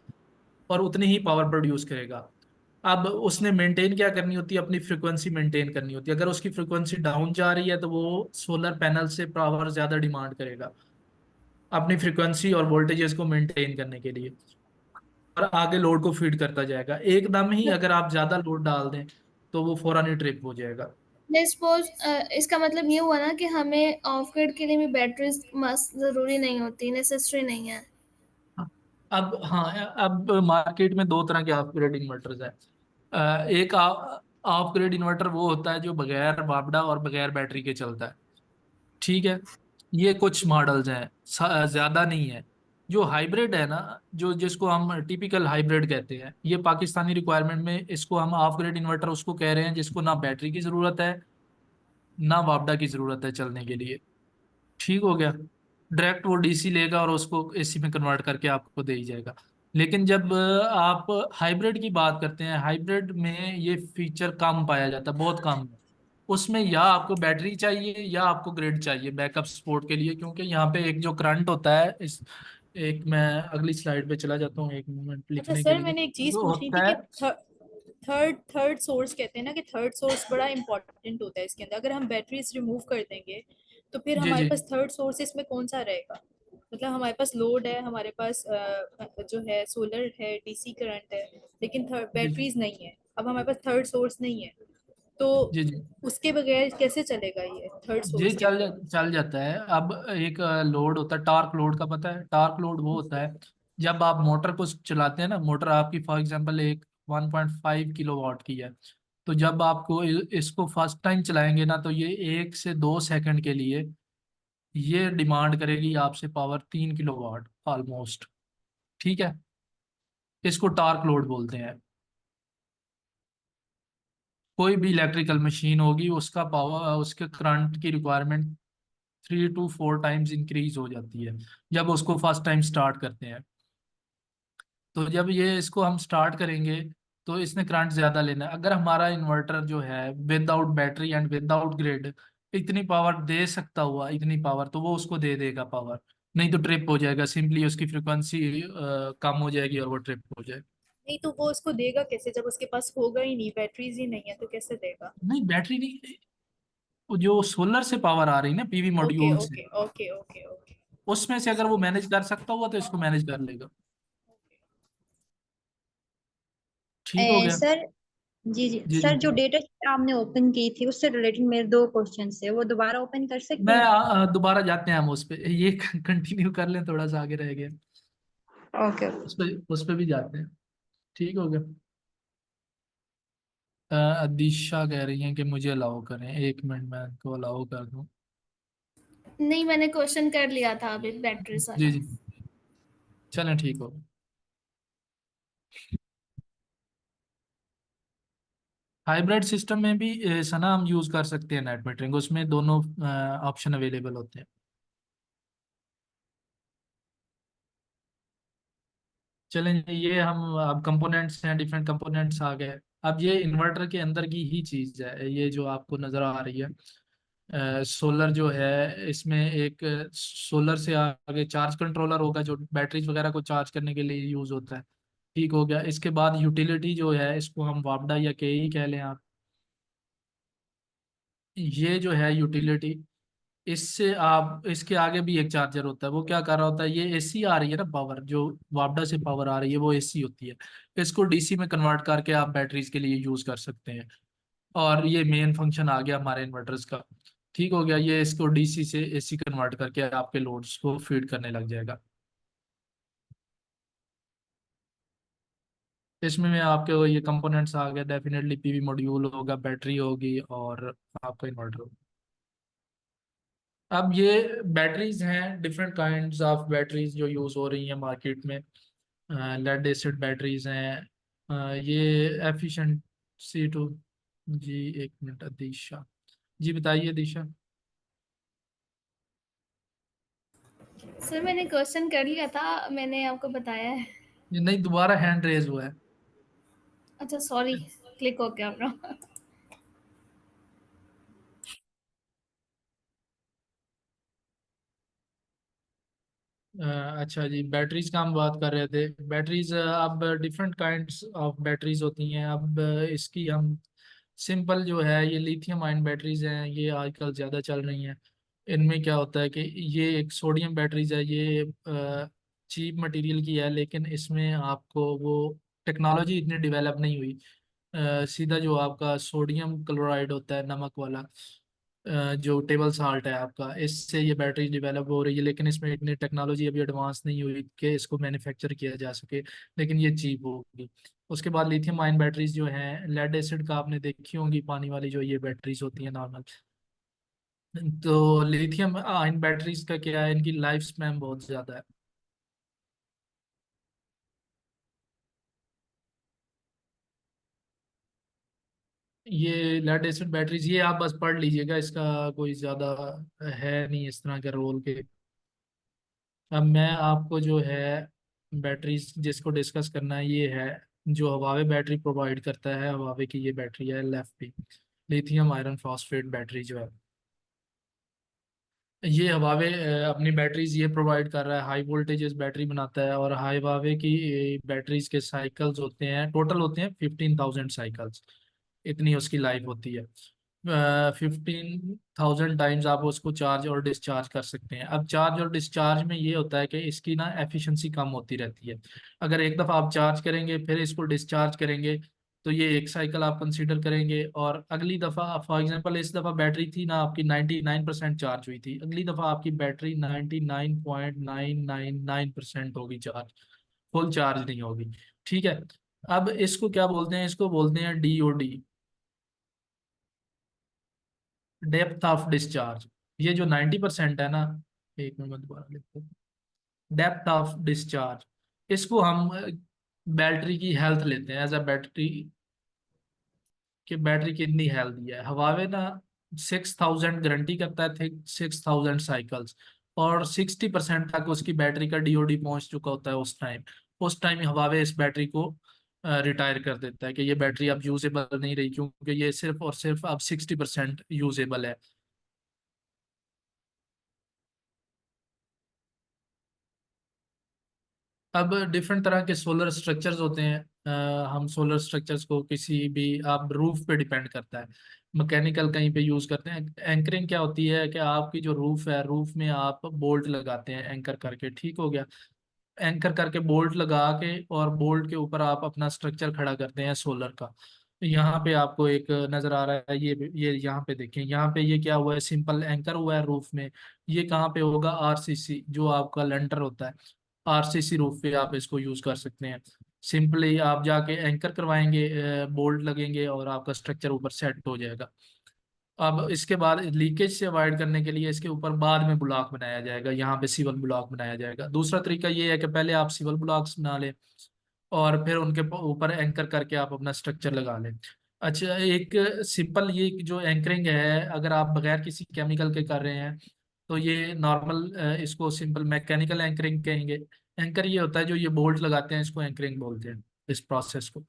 और उतनी ही पावर प्रोड्यूस करेगा। अब उसने मेंटेन क्या करनी होती है, अपनी फ्रीक्वेंसी मेंटेन करनी होती है। अगर उसकी फ्रीक्वेंसी डाउन जा रही है तो वो सोलर पैनल से पावर ज्यादा डिमांड करेगा अपनी फ्रीक्वेंसी और वोल्टेजेस को मेंटेन करने के लिए, और आगे लोड को फीड करता जाएगा। एकदम ही अगर आप ज्यादा लोड डाल दें तो वो फौरन ही ट्रिप हो जाएगा। मैं सपोज इसका मतलब ये हुआ ना कि हमें ऑफ ग्रिड के लिए भी बैटरीज मस्त जरूरी नहीं होती, नेसेसरी नहीं है। अब हाँ, अब मार्केट में 2 तरह के ऑफ ग्रिड इन्वर्टर्स हैं। एक ऑफ ग्रिड इन्वर्टर वो होता है जो बगैर वापडा और बगैर बैटरी के चलता है। ठीक है। ये कुछ मॉडल्स हैं, ज्यादा नहीं है। जो हाइब्रिड है ना, जो जिसको हम टिपिकल हाइब्रिड कहते हैं, ये पाकिस्तानी रिक्वायरमेंट में इसको हम ऑफ ग्रिड इन्वर्टर उसको कह रहे हैं जिसको ना बैटरी की जरूरत है ना वापडा की जरूरत है चलने के लिए। ठीक हो गया। डायरेक्ट वो डीसी लेगा और उसको एसी में कन्वर्ट करके आपको दे ही जाएगा। लेकिन जब आप हाइब्रिड की बात करते हैं, हाइब्रिड में ये फीचर कम पाया जाता है, बहुत कम है। उसमें या आपको बैटरी चाहिए या आपको ग्रिड चाहिए बैकअप सपोर्ट के लिए, क्योंकि यहाँ पे एक जो करंट होता है इस, एक मैं अगली स्लाइड पे चला जाता हूँ, एक मोमेंट अच्छा लिखने के सर, लिए मैंने एक चीज जो पूछनी थी होता कि है। थर्ड थर्ड सोर्स कहते हैं ना, कि थर्ड सोर्स बड़ा इंपॉर्टेंट होता है इसके अंदर। अगर हम बैटरीज रिमूव कर देंगे तो फिर जी हमारे जी पास थर्ड सोर्स इसमें कौन सा रहेगा? मतलब हमारे पास लोड है, हमारे पास जो है सोलर है, डीसी करंट है, लेकिन थर्ड जी जी बैटरीज नहीं है। अब हमारे पास थर्ड सोर्स नहीं है, तो जी जी। उसके बगैर कैसे चलेगा ये थर्ड ये सोर्स के चल बगैर? चल जाता है। अब एक लोड होता है टार्क लोड का, पता है टार्क लोड वो होता है जब आप मोटर को चलाते हैं ना, मोटर आपकी फॉर एग्जांपल एक 1.5 किलोवाट की है, तो जब आपको इसको फर्स्ट टाइम चलाएंगे ना तो ये 1 से 2 सेकंड के लिए ये डिमांड करेगी आपसे पावर 3 किलोवाट ऑलमोस्ट। ठीक है। इसको टार्क लोड बोलते हैं। कोई भी इलेक्ट्रिकल मशीन होगी उसका पावर, उसके करंट की रिक्वायरमेंट 3 to 4 टाइम्स इंक्रीज हो जाती है जब उसको फर्स्ट टाइम स्टार्ट करते हैं। तो जब ये इसको हम स्टार्ट करेंगे तो इसने करंट ज्यादा लेना है। अगर हमारा इन्वर्टर जो है without battery and without grid इतनी पावर दे सकता हुआ, इतनी पावर, तो वो उसको दे देगा पावर। नहीं तो ट्रिप हो जाएगा, सिंपली उसकी फ्रिक्वेंसी कम हो जाएगी और वो ट्रिप हो जाएगा। नहीं तो वो उसको देगा कैसे जब उसके पास होगा ही नहीं, बैटरीज ही नहीं है, तो कैसे देगा? नहीं बैटरी नहीं, वो जो सोलर से पावर आ रही ना पीवी ओके मॉड्यूल से, ओके ओके ओके ओके। उसमें से अगर वो मैनेज कर सकता हुआ तो इसको मैनेज कर लेगा। ठीक हो गया। सर, जी जी जी जी। सर, जो डेटा शीट आपने ओपन की थी उससे रिलेटेड मेरे दो क्वेश्चन है, वो दोबारा ओपन कर सकते मैं हैं? दोबारा जाते हैं हम उस पे, ये कंटिन्यू कर लें, थोड़ा सा आगे रह गया। ओके। उस पे भी जाते हैं। ठीक हो गया। अदीशा कह रही हैं कि मुझे अलाउ करें, 1 मिनट मैं इनको अलाउ कर दूं। नहीं, मैंने क्वेश्चन कर लिया था अभी बैटरीज जी वाला। जी, चलें ठीक हो। हाइब्रिड सिस्टम में भी सना हम यूज कर सकते हैं नेट मीटरिंग, उसमें दोनों ऑप्शन अवेलेबल होते हैं। चलें जी, ये हम अब कंपोनेंट्स हैं, डिफरेंट कंपोनेंट्स आ गए। अब ये इन्वर्टर के अंदर की ही चीज़ है, ये जो आपको नज़र आ रही है। सोलर जो है, इसमें एक सोलर से आगे चार्ज कंट्रोलर होगा जो बैटरीज वगैरह को चार्ज करने के लिए यूज़ होता है। ठीक हो गया। इसके बाद यूटिलिटी जो है, इसको हम वापडा या केई कह लें आप। ये जो है यूटिलिटी, इससे आप, इसके आगे भी एक चार्जर होता है, वो क्या कर रहा होता है, ये एसी आ रही है ना पावर, जो वापडा से पावर आ रही है वो एसी होती है। इसको डीसी में कन्वर्ट करके आप बैटरीज के लिए यूज कर सकते हैं। और ये मेन फंक्शन आ गया हमारे इन्वर्टर्स का। ठीक हो गया। ये इसको डीसी से एसी कन्वर्ट करके आपके लोड्स को फीड करने लग जाएगा। इसमें मैं आपके ये कंपोनेंट्स आ गए, डेफिनेटली पीवी मॉड्यूल होगा, बैटरी होगी और आपका इन्वर्टर होगा। अब ये बैटरीज हैं, डिफरेंट काइंड्स ऑफ बैटरीज जो यूज़ हो रही हैं मार्केट में। लेड एसिड बैटरीज हैं। ये एफिशिएंसी टू, जी 1 मिनट दिशा, जी बताइए दिशा। सर मैंने क्वेश्चन कर लिया था, मैंने आपको बताया है। ये नहीं, दोबारा हैंड रेज हुआ है। अच्छा सॉरी, क्लिक हो गया अपना। अच्छा जी, बैटरीज का हम बात कर रहे थे। बैटरीज, अब डिफरेंट काइंड्स ऑफ बैटरीज होती हैं। अब इसकी हम सिंपल जो है, ये लिथियम आयन बैटरीज हैं, ये आजकल ज़्यादा चल रही हैं। इनमें क्या होता है कि ये एक सोडियम बैटरीज है, ये चीप मटेरियल की है, लेकिन इसमें आपको वो टेक्नोलॉजी इतनी डेवलप नहीं हुई। सीधा जो आपका सोडियम क्लोराइड होता है, नमक वाला, जो टेबल साल्ट है आपका, इससे ये बैटरी डेवलप हो रही है, लेकिन इसमें इतनी टेक्नोलॉजी अभी एडवांस नहीं हुई कि इसको मैन्युफैक्चर किया जा सके, लेकिन ये चीप होगी। उसके बाद लिथियम आयन बैटरीज जो हैं, लेड एसिड का आपने देखी होंगी, पानी वाली जो ये बैटरीज होती हैं नॉर्मल। तो लिथियम आयन बैटरीज का क्या है, इनकी लाइफ स्पैन बहुत ज़्यादा है। ये लेड एसिड बैटरीज, ये आप बस पढ़ लीजिएगा, इसका कोई ज़्यादा है नहीं इस तरह के रोल के। अब मैं आपको जो है बैटरीज जिसको डिस्कस करना है, ये है जो हवावे बैटरी प्रोवाइड करता है। हवावे की ये बैटरी है LFP, lithium iron phosphate battery जो है, ये हवावे अपनी बैटरीज ये प्रोवाइड कर रहा है। हाई वोल्टेजेस बैटरी बनाता है, और हाई हवावे की बैटरीज के साइकिल्स होते हैं, टोटल होते हैं 15,000 साइकिल्स, इतनी उसकी लाइफ होती है। 15,000 टाइम्स आप उसको चार्ज और डिस्चार्ज कर सकते हैं। अब चार्ज और डिस्चार्ज में ये होता है कि इसकी ना एफिशिएंसी कम होती रहती है। अगर एक दफ़ा आप चार्ज करेंगे फिर इसको डिस्चार्ज करेंगे, तो ये एक साइकिल आप कंसीडर करेंगे, और अगली दफ़ा फॉर एग्जांपल इस दफ़ा बैटरी थी ना आपकी 99% चार्ज हुई थी, अगली दफ़ा आपकी बैटरी 99.999% होगी चार्ज, फुल चार्ज नहीं होगी। ठीक है। अब इसको क्या बोलते हैं, इसको बोलते हैं DOD, डेप्थ ऑफ डिस्चार्ज। ये जो 90% है ना, एक मिनट दोबारा लिखते हैं, डेप्थ ऑफ डिस्चार्ज, इसको हम बैटरी की हेल्थ लेते हैं एज अ बैटरी, कि बैटरी कितनी हेल्दी है। हवावे ना 6,000 गारंटी करता है थे, 6,000 साइकिल्स, और 60% तक उसकी बैटरी का DOD पहुंच चुका होता है उस टाइम हवावे इस बैटरी को रिटायर कर देता है कि ये बैटरी अब यूजेबल नहीं रही, क्योंकि ये सिर्फ और सिर्फ अब 60% यूजेबल है। अब डिफरेंट तरह के सोलर स्ट्रक्चर्स होते हैं। हम सोलर स्ट्रक्चर्स को किसी भी, आप रूफ पे डिपेंड करता है, मैकेनिकल कहीं पे यूज करते हैं। एंकरिंग क्या होती है कि आपकी जो रूफ है, रूफ में आप बोल्ट लगाते हैं एंकर करके। ठीक हो गया। एंकर करके बोल्ट लगा के, और बोल्ट के ऊपर आप अपना स्ट्रक्चर खड़ा करते हैं सोलर का। यहाँ पे आपको एक नजर आ रहा है, ये यहाँ पे देखें, यहाँ पे ये क्या हुआ है, सिंपल एंकर हुआ है रूफ में। ये कहाँ पे होगा, RCC जो आपका लेंटर होता है, RCC रूफ पे आप इसको यूज कर सकते हैं। सिंपली आप जाके एंकर करवाएंगे, बोल्ट लगेंगे और आपका स्ट्रक्चर ऊपर सेट हो जाएगा। अब इसके बाद लीकेज से अवॉइड करने के लिए इसके ऊपर बाद में ब्लॉक बनाया जाएगा, यहाँ पे सिवल ब्लॉक बनाया जाएगा। दूसरा तरीका ये है कि पहले आप सिवल ब्लॉक्स बना लें और फिर उनके ऊपर एंकर करके आप अपना स्ट्रक्चर लगा लें। अच्छा, एक सिंपल ये जो एंकरिंग है, अगर आप बगैर किसी केमिकल के कर रहे हैं तो ये नॉर्मल, इसको सिंपल मैकेनिकल एंकरिंग कहेंगे। एंकर ये होता है जो ये बोल्ट लगाते हैं, इसको एंकरिंग बोलते हैं इस प्रोसेस को,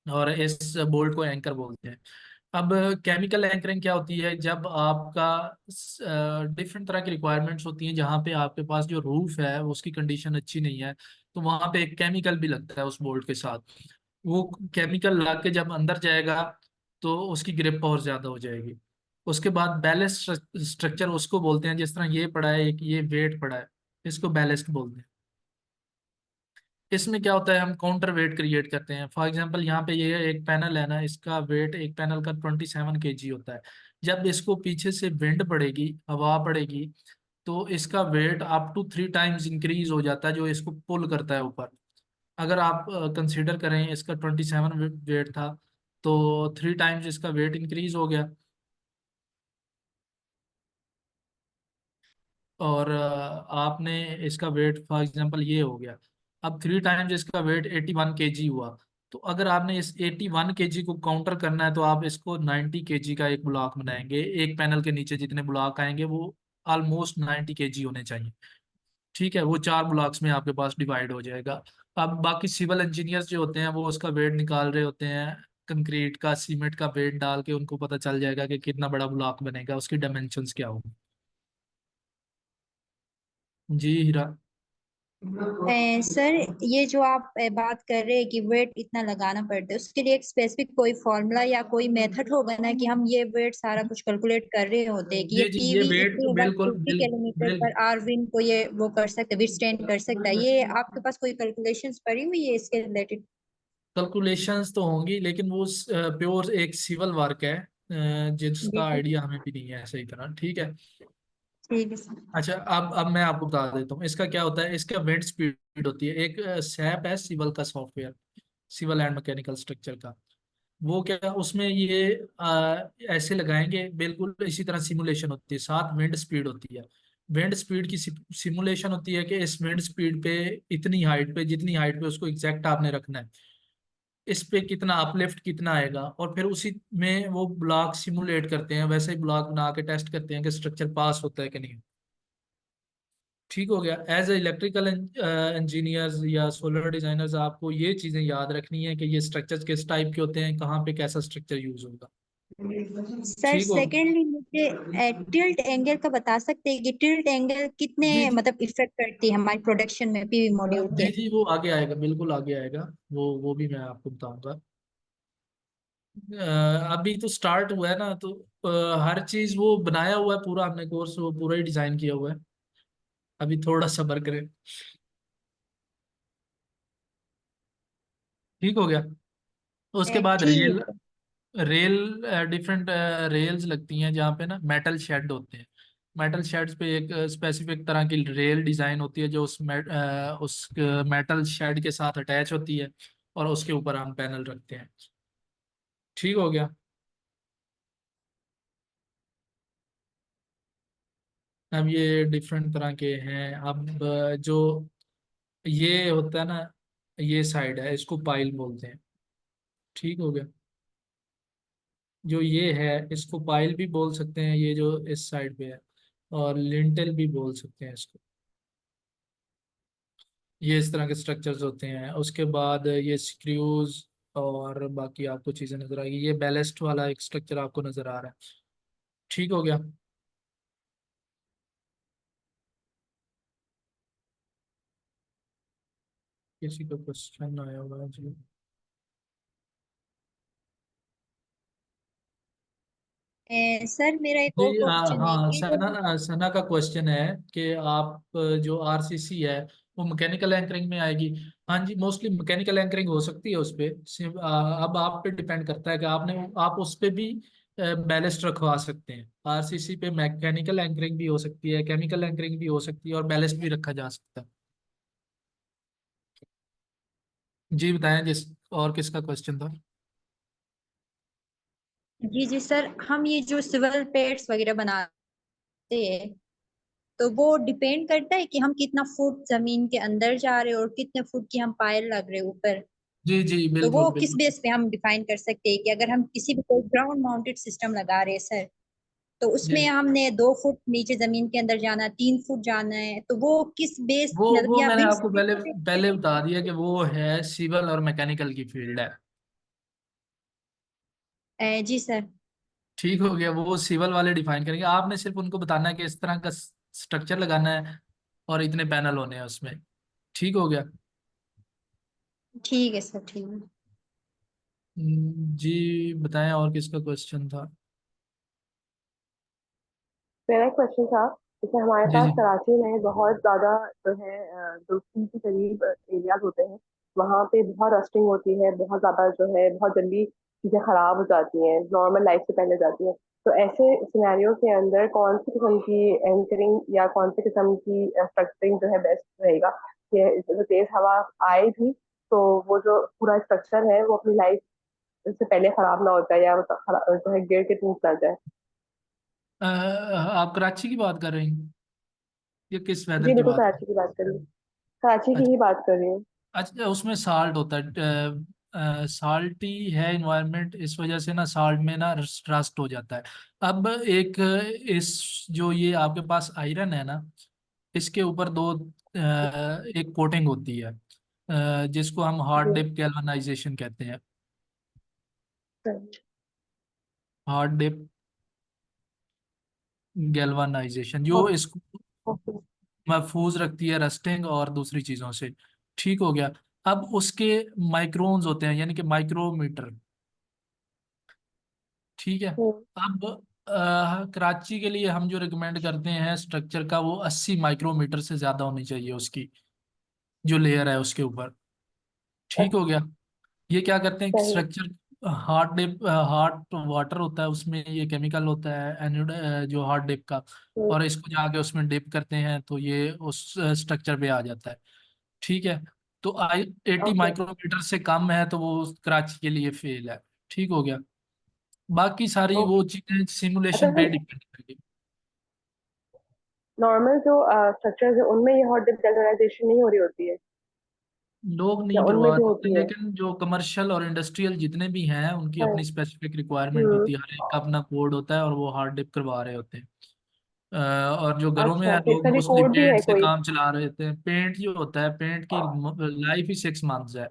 और इस बोल्ट को एंकर बोलते हैं। अब केमिकल एंकरिंग क्या होती है, जब आपका डिफरेंट तरह की रिक्वायरमेंट्स होती हैं, जहाँ पे आपके पास जो रूफ है उसकी कंडीशन अच्छी नहीं है, तो वहाँ पे एक केमिकल भी लगता है उस बोल्ट के साथ। वो केमिकल लग के जब अंदर जाएगा तो उसकी ग्रिप और ज्यादा हो जाएगी। उसके बाद बैलेस्ट स्ट्रक्चर उसको बोलते हैं, जिस तरह ये पड़ा है, एक ये वेट पड़ा है, इसको बैलेस्ट बोलते हैं। इसमें क्या होता है, हम काउंटर वेट क्रिएट करते हैं। फॉर एग्जांपल यहाँ पे ये एक पैनल है ना, इसका वेट एक पैनल का 27 kg होता है। जब इसको पीछे से विंड पड़ेगी, हवा पड़ेगी, तो इसका weight up to 3 times increase हो जाता है, जो इसको पुल करता है ऊपर। अगर आप कंसीडर करें इसका 27 वेट था, तो 3 टाइम्स इसका वेट इंक्रीज हो गया। और आपने इसका वेट फॉर एग्जांपल ये हो गया, अब 3 टाइम्स इसका वेट 81 kg हुआ। तो अगर आपने इस 81 kg को काउंटर करना है, तो आप इसको 90 kg का एक ब्लॉक बनाएंगे। एक पैनल के नीचे जितने ब्लॉक आएंगे वो ऑलमोस्ट 90 kg होने चाहिए। ठीक है, वो 4 ब्लॉक्स में आपके पास डिवाइड हो जाएगा। अब बाकी सिविल इंजीनियर्स जो होते हैं वो उसका वेट निकाल रहे होते हैं, कंक्रीट का, सीमेंट का वेट डाल के उनको पता चल जाएगा कि कितना बड़ा ब्लॉक बनेगा, उसकी डायमेंशंस क्या होगी। जी हीरा। सर, ये जो आप बात कर रहे हैं कि वेट इतना लगाना पड़ता है, उसके लिए एक स्पेसिफिक कोई फॉर्मूला या कोई मेथड होगा ना, कि हम ये वेट सारा कुछ कैलकुलेट कर रहे होते हैं कि ये जी जी, ये पीवी वेट इतनी बिल्कुल 50 kilometre bill per hour wind को ये वो कर सकता है, विथस्टैंड कर सकता है। ये आपके पास कोई कैलकुलेशंस पड़ी हुई है इसके रिलेटेड? कैलकुलेशंस तो होंगी, लेकिन वो प्योर एक सिविल वर्क है, जी जिसका सर। आइडिया हमें भी नहीं है सही तरह। ठीक है। ठीक है सर। अच्छा, अब मैं आपको बता देता हूँ इसका क्या होता है। इसका विंड स्पीड होती है, एक सैप है सिविल का software, civil and mechanical structure का। वो क्या, उसमें ये ऐसे लगाएंगे, बिल्कुल इसी तरह सिमुलेशन होती है, साथ विंड स्पीड होती है। विंड स्पीड की सिमुलेशन होती है कि इस विंड स्पीड पे, इतनी हाइट पे, जितनी हाइट पे उसको एग्जैक्ट आपने रखना है, इस पे कितना अपलिफ्ट कितना आएगा, और फिर उसी में वो ब्लॉक सिमुलेट करते हैं, वैसे ही ब्लॉक बना के टेस्ट करते हैं कि स्ट्रक्चर पास होता है कि नहीं। ठीक हो गया। एज ए इलेक्ट्रिकल इंजीनियर्स या सोलर डिजाइनर्स, आपको ये चीजें याद रखनी है कि ये स्ट्रक्चर्स किस टाइप के होते हैं, कहाँ पे कैसा स्ट्रक्चर यूज होगा। सर, ठीक हो। सेकेंडली मुझे टिल्ट एंगल का बता सकते हैं कि टिल्ट एंगल कितने जी जी मतलब इफेक्ट करती है हमारी प्रोडक्शन में पीवी मॉड्यूल जी के? जी, वो आगे आएगा, बिल्कुल आगे आएगा। वो भी मैं आपको बताऊंगा। अभी तो स्टार्ट हुआ है ना, तो हर चीज वो बनाया हुआ है, पूरा हमने कोर्स वो पूरा ही डिजाइन किया हुआ है। अभी थोड़ा सब्र करें। ठीक हो गया। उसके बाद रेल, ठीक है। रेल डिफरेंट रेल्स लगती हैं, जहाँ पे ना मेटल शेड होते हैं। मेटल शेड्स पे एक स्पेसिफिक तरह की रेल डिजाइन होती है, जो उस मेटल शेड के साथ अटैच होती है, और उसके ऊपर हम पैनल रखते हैं। ठीक हो गया। अब ये डिफरेंट तरह के हैं। अब जो ये होता है ना, ये साइड है, इसको पाइल बोलते हैं। ठीक हो गया। जो ये है, इसको पाइल भी बोल सकते हैं, ये जो इस साइड पे है, और लिंटेल भी बोल सकते हैं इसको। ये इस तरह के स्ट्रक्चर्स होते हैं। उसके बाद ये स्क्रूज और बाकी आपको चीजें नजर आएगी। ये बैलेस्ट वाला एक स्ट्रक्चर आपको नजर आ रहा है। ठीक हो गया। किसी को क्वेश्चन आया होगा जी? सर, मेरा एक जी और क्वेश्चन है हाँ, कि जो सना सना का क्वेश्चन है कि आप जो आरसीसी है वो मैकेनिकल एंकरिंग में आएगी। हाँ जी, मोस्टली मैकेनिकल एंकरिंग हो सकती है उस पे। अब आप पे डिपेंड करता है कि आप उस पे भी बैलेस्ट रखवा सकते हैं। आरसीसी पे मैकेनिकल एंकरिंग भी हो सकती है, केमिकल एंकरिंग भी हो सकती है, और बैलेस्ट भी रखा जा सकता है। जी बताएं, जिस और किसका क्वेश्चन था? जी जी सर, हम ये जो सिविल पेड्स वगैरह बनाते हैं, तो वो डिपेंड करता है कि हम कितना फुट जमीन के अंदर जा रहे हैं और कितने फुट की हम पायल लग रहे हैं ऊपर। जी जी तो वो बिल्कुल किस बिल्कुल। बेस पे हम डिफाइन कर सकते हैं कि अगर हम किसी भी कोई ग्राउंड माउंटेड सिस्टम लगा रहे हैं सर, तो उसमें जी हमने 2 फुट नीचे जमीन के अंदर जाना, 3 फुट जाना है, तो वो किस बेस मतलब वो या मैंने विंड आपको स्पीड पहले पे पहले depend बता करता दिया कि वो है सिविल और मैकेनिकल की फील्ड है। है? जी सर। ठीक हो गया, वो सिविल वाले डिफाइन करेंगे, आपने सिर्फ उनको बताना है कि इस तरह का स्ट्रक्चर लगाना है और इतने पैनल होने हैं उसमें। ठीक हो गया। ठीक है सर, ठीक है। जी बताएं, और किसका क्वेश्चन था? मेरा क्वेश्चन था, जैसे हमारे जी पास जी कराची में बहुत ज्यादा जो है 2 के करीब एरियाज होते हैं, वहाँ पे बहुत रस्टिंग होती है, बहुत ज्यादा जो है बहुत जल्दी चीजें खराब हो जाती हैं, नॉर्मल लाइफ से पहले जाती हैं। तो ऐसे सिनेरियो के अंदर कौन सी किस्म की एंकरिंग या कौन सी किस्म की स्ट्रक्चरिंग जो है बेस्ट रहेगा कि जो तेज हवा आए भी तो वो जो पूरा स्ट्रक्चर है वो अपनी लाइफ से पहले खराब ना हो जाए या वो जो है गिर के टूट ना जाए। आप कराची की बात कर रही हैं या किस वेदर जी की बिल्कुल, बात कर? कराची की बात कर रही हूँ, कराची की अच्छा ही बात कर रही हूँ। अच्छा, उसमें साल्ट होता है, साल्टी है इन्वायरमेंट, इस वजह से ना साल्ट में ना रस्ट हो जाता है। अब एक इस जो ये आपके पास आयरन है ना, इसके ऊपर दो एक कोटिंग होती है, जिसको हम हार्ड जी डिप गैल्वेनाइजेशन कहते हैं। सही। हार्ड डिप गैल्वेनाइजेशन जो ओके। इसको महफूज रखती है रस्टिंग और दूसरी चीज़ों से। ठीक हो गया। अब उसके माइक्रोन्स होते हैं, यानी कि माइक्रोमीटर। ठीक है। हम्म, अब कराची के लिए हम जो रिकमेंड करते हैं स्ट्रक्चर का, वो 80 माइक्रोमीटर से ज़्यादा होनी चाहिए उसकी जो लेयर है उसके ऊपर। ठीक हो गया। ये क्या करते हैं, सही। Structure hard dip, hard water होता है उसमें, ये केमिकल होता है एनोड, जो हार्ड डिप का, हम्म, और इसको जाके उसमें डिप करते हैं तो ये उस स्ट्रक्चर पे आ जाता है। ठीक है। तो 80 ओके। माइक्रोमीटर से कम है तो वो कराची के लिए फेल है। ठीक हो गया। बाकी सारी वो ओके। चीजें अच्छा सिमुलेशन पे सर, डिपेंड करेगी। नॉर्मल जो स्ट्रक्चर्स है उनमें ये हॉट डिप गैल्वेनाइजेशन नहीं हो रही होती है, लोग या नहीं उनमें भी करवाते होते, होती है? लेकिन जो कमर्शियल और इंडस्ट्रियल जितने भी हैं उनकी सही। अपनी स्पेसिफिक रिक्वायरमेंट हम्म। होती है, हर एक का अपना कोड होता है और वो हार्ड डिप करवा रहे होते हैं। और जो घरों में अच्छा, है तो लोग इसका भी मोस्टली कोड भी पेंट है से कोई? काम चला रहे होते हैं। पेंट जो होता है, पेंट की लाइफ ही 6 मंथ्स है।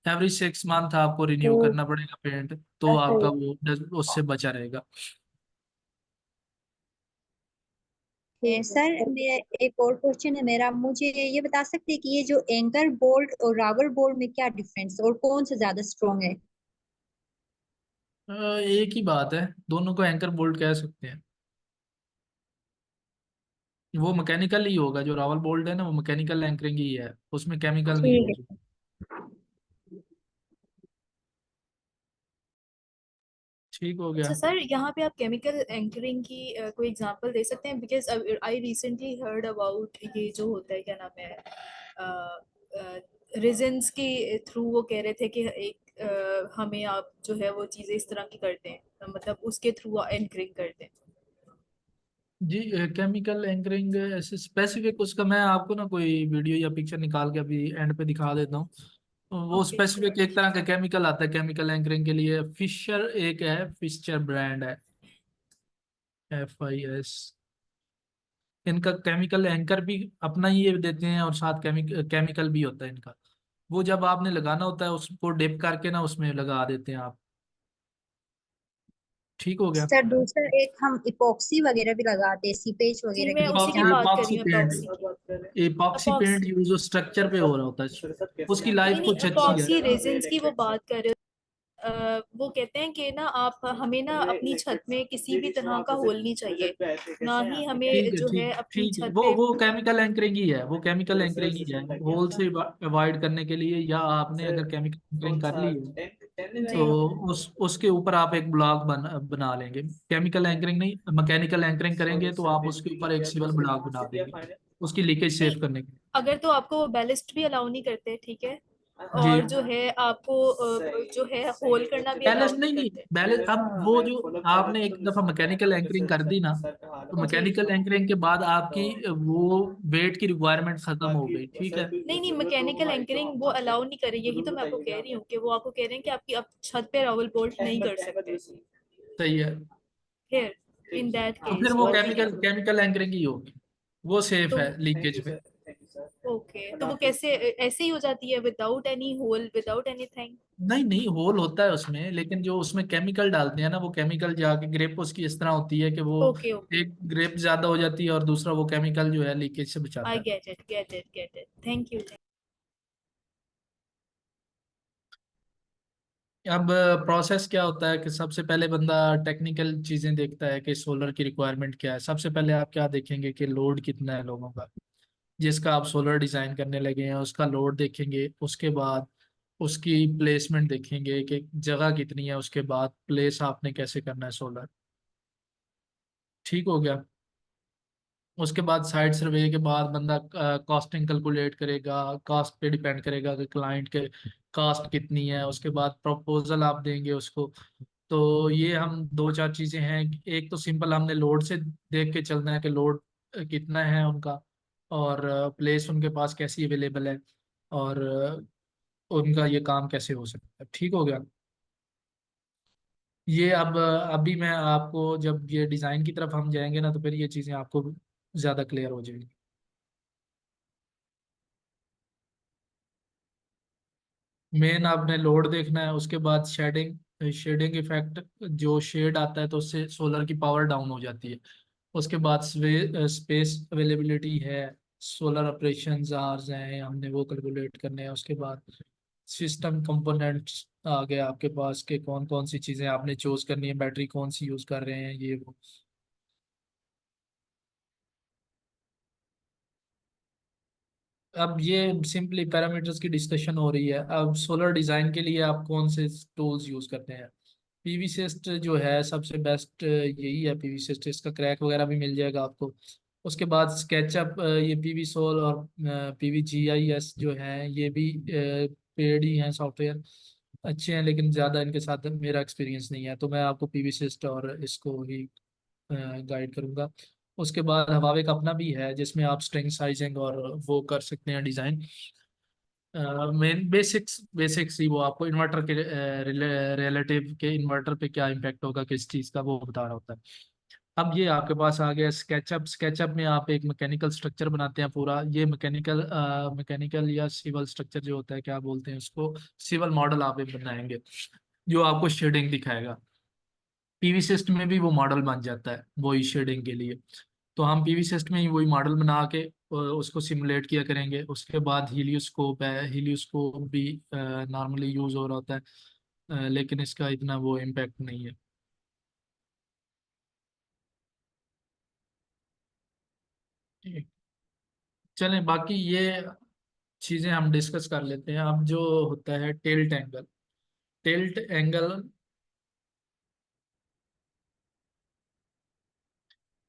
एवरी 6 मंथ आपको रिन्यू हम्म। करना पड़ेगा पेंट, तो ऐसा ही आपका है। वो उससे बचा रहेगा। ठीक है, सर मैं एक और क्वेश्चन है मेरा, मुझे ये बता सकते हैं कि ये जो एंकर बोल्ट और रावल बोल्ट में क्या डिफरेंस है और कौन सा ज्यादा स्ट्रॉन्ग है? एक ही बात है, दोनों को एंकर बोल्ट कह सकते हैं। वो मैकेनिकल ही होगा, जो रावल बोल्ट है ना वो मैकेनिकल एंकरिंग ही है, उसमें केमिकल नहीं ठीक यूज। है। ठीक हो गया। अच्छा सर, यहाँ पे आप केमिकल एंकरिंग की कोई एग्जांपल दे सकते हैं? Because I recently heard about ये जो होता है, क्या नाम है, रिजन्स के थ्रू वो कह रहे थे कि एक हमें आप जो है वो चीज़ें इस तरह की करते हैं, मतलब उसके थ्रू एंकरिंग करते हैं। जी केमिकल एंकरिंग ऐसे स्पेसिफिक उसका मैं आपको ना कोई वीडियो या पिक्चर निकाल के अभी एंड पे दिखा देता हूँ। वो ओके स्पेसिफिक श्योर। एक तरह का केमिकल आता है केमिकल एंकरिंग के लिए, फिशर एक है, फिशर ब्रांड है, FIS। इनका केमिकल एंकर भी अपना ही ये देते हैं और साथ केमिकल भी होता है इनका। वो जब आपने लगाना होता है उसको डिप करके ना उसमें लगा देते हैं आप। ठीक हो गया। सर दूसरा एक हम इपॉक्सी वगैरह भी लगाते हैं, सीपेज जी वगैरह मैं की उसी की जहाँ। बात कर रही इपॉक्सी हूँ, पेंट, एपॉक्सी की। Epoxy paint epoxy, use structure पे हो रहा होता है, उसकी लाइफ नहीं नहीं, कुछ अच्छी है। एपॉक्सी रेजिन्स की वो बात कर रहे हो। वो कहते हैं कि ना आप हमें ना अपनी छत में किसी भी तरह का होल नहीं चाहिए, ना ही हमें ठीक है, जो है ठीक अपनी ठीक है, छत वो पे। वो केमिकल एंकरिंग ही है, वो केमिकल एंकरिंग ही है, होल से अवॉइड करने के लिए, या आपने अगर केमिकल एंकरिंग कर ली है तो जी उसके ऊपर आप एक ब्लॉक बना लेंगे। केमिकल एंकरिंग नहीं, मैकेनिकल एंकरिंग करेंगे तो आप उसके ऊपर एक सिविल ब्लॉक बना देंगे उसकी लीकेज नहीं, सेव करने के लिए। अगर तो आपको वो बैलिस्ट भी अलाउ नहीं करते, ठीक है, जी और जो है आपको जो है होल करना भी बैलेंस अलाउ नहीं नहीं नहीं करते। बैलेंस। अब वो जो आपने एक दफा मैकेनिकल एंकरिंग कर दी ना, तो जी मैकेनिकल एंकरिंग के बाद आपकी वो वेट की रिक्वायरमेंट खत्म हो गई, ठीक है। नहीं, मैकेनिकल एंकरिंग वो अलाउ नहीं करे, यही तो मैं आपको कह रही हूँ कि वो आपको कह रहे हैं कि आपकी आप छत पे रावल बोल्ट नहीं कर सकते। सही है। फिर इन दैट तो फिर केस वो व्हाट केमिकल केमिकल एंकरिंग ही होगी, वो सेफ तो है लीकेज में। ओके, तो वो कैसे ऐसे ही हो जाती है without any hole without anything? नहीं नहीं, होल होता है उसमें, लेकिन जो उसमें केमिकल डालते हैं ना, वो केमिकल जाके ग्रेप उसकी इस तरह होती है कि वो ओके ओके, एक ग्रेप ज्यादा हो जाती है और दूसरा वो केमिकल जो है लीकेज से आई बचाता है। Get it, thank you. अब प्रोसेस क्या होता है कि सबसे पहले बंदा टेक्निकल चीजें देखता है कि सोलर की रिक्वायरमेंट क्या है। सबसे पहले आप क्या देखेंगे कि लोड कितना है लोगों का, जिसका आप सोलर डिजाइन करने लगे हैं उसका लोड देखेंगे। उसके बाद उसकी प्लेसमेंट देखेंगे कि जगह कितनी है। उसके बाद प्लेस आपने कैसे करना है सोलर, ठीक हो गया। उसके बाद साइट सर्वे के बाद बंदा कॉस्टिंग कैलकुलेट करेगा। कॉस्ट पे डिपेंड करेगा कि क्लाइंट के कॉस्ट कितनी है। उसके बाद प्रपोजल आप देंगे उसको। तो ये हम दो चार चीजें हैं। एक तो सिंपल हमने लोड से देख के चलना है कि लोड कितना है उनका, और प्लेस उनके पास कैसी अवेलेबल है, और उनका ये काम कैसे हो सकता है, ठीक हो गया। ये अब अभी मैं आपको जब ये डिजाइन की तरफ हम जाएंगे ना, तो फिर ये चीजें आपको ज्यादा क्लियर हो जाएंगी। मेन आपने लोड देखना है। उसके बाद शेडिंग, शेडिंग इफेक्ट, जो शेड आता है तो उससे सोलर की पावर डाउन हो जाती है। उसके बाद स्पेस अवेलेबिलिटी है, सोलर ऑपरेशन आवर्स हैं, हमने वो कैलकुलेट करने हैं। उसके बाद सिस्टम कंपोनेंट्स आ गए आपके पास के कौन कौन सी चीज़ें आपने चूज करनी है, बैटरी कौन सी यूज़ कर रहे हैं, ये वो। अब ये सिंपली पैरामीटर्स की डिस्कशन हो रही है। अब सोलर डिज़ाइन के लिए आप कौन से टूल्स यूज़ करते हैं। पीवीसिस्ट जो है सबसे बेस्ट यही है। पीवीसिस्ट, इसका क्रैक वगैरह भी मिल जाएगा आपको। उसके बाद स्केचअप, ये पीवी सोल और पीवी जी आई एस जो है, ये भी पेड ही हैं सॉफ्टवेयर, अच्छे हैं, लेकिन ज़्यादा इनके साथ मेरा एक्सपीरियंस नहीं है, तो मैं आपको पीवीसिस्ट और इसको ही गाइड करूंगा। उसके बाद हवावे का अपना भी है जिसमें आप स्ट्रिंग साइजिंग और वो कर सकते हैं डिज़ाइन। मेन बेसिक्स बेसिक्स ही वो आपको इन्वर्टर के रिलेटिव के इन्वर्टर पे क्या इम्पैक्ट होगा किस चीज़ का, वो बता रहा होता है। अब ये आपके पास आ गया स्केचअप। स्केचअप में आप एक मैकेनिकल स्ट्रक्चर बनाते हैं पूरा। ये मैकेनिकल या सिविल स्ट्रक्चर जो होता है, क्या बोलते हैं उसको, सिविल मॉडल आप एक बनाएंगे जो आपको शेडिंग दिखाएगा। पीवी सिस्टम में भी वो मॉडल बन जाता है वही शेडिंग के लिए। तो हम पीवी सिस्टम में ही वही मॉडल बना के उसको सिमुलेट किया करेंगे। उसके बाद हीलियोस्कोप है, हीलियोस्कोप भी नॉर्मली यूज हो रहा होता है, लेकिन इसका इतना वो इम्पैक्ट नहीं है। ठीक। चलें, बाकी ये चीज़ें हम डिस्कस कर लेते हैं। अब जो होता है tilt angle, tilt angle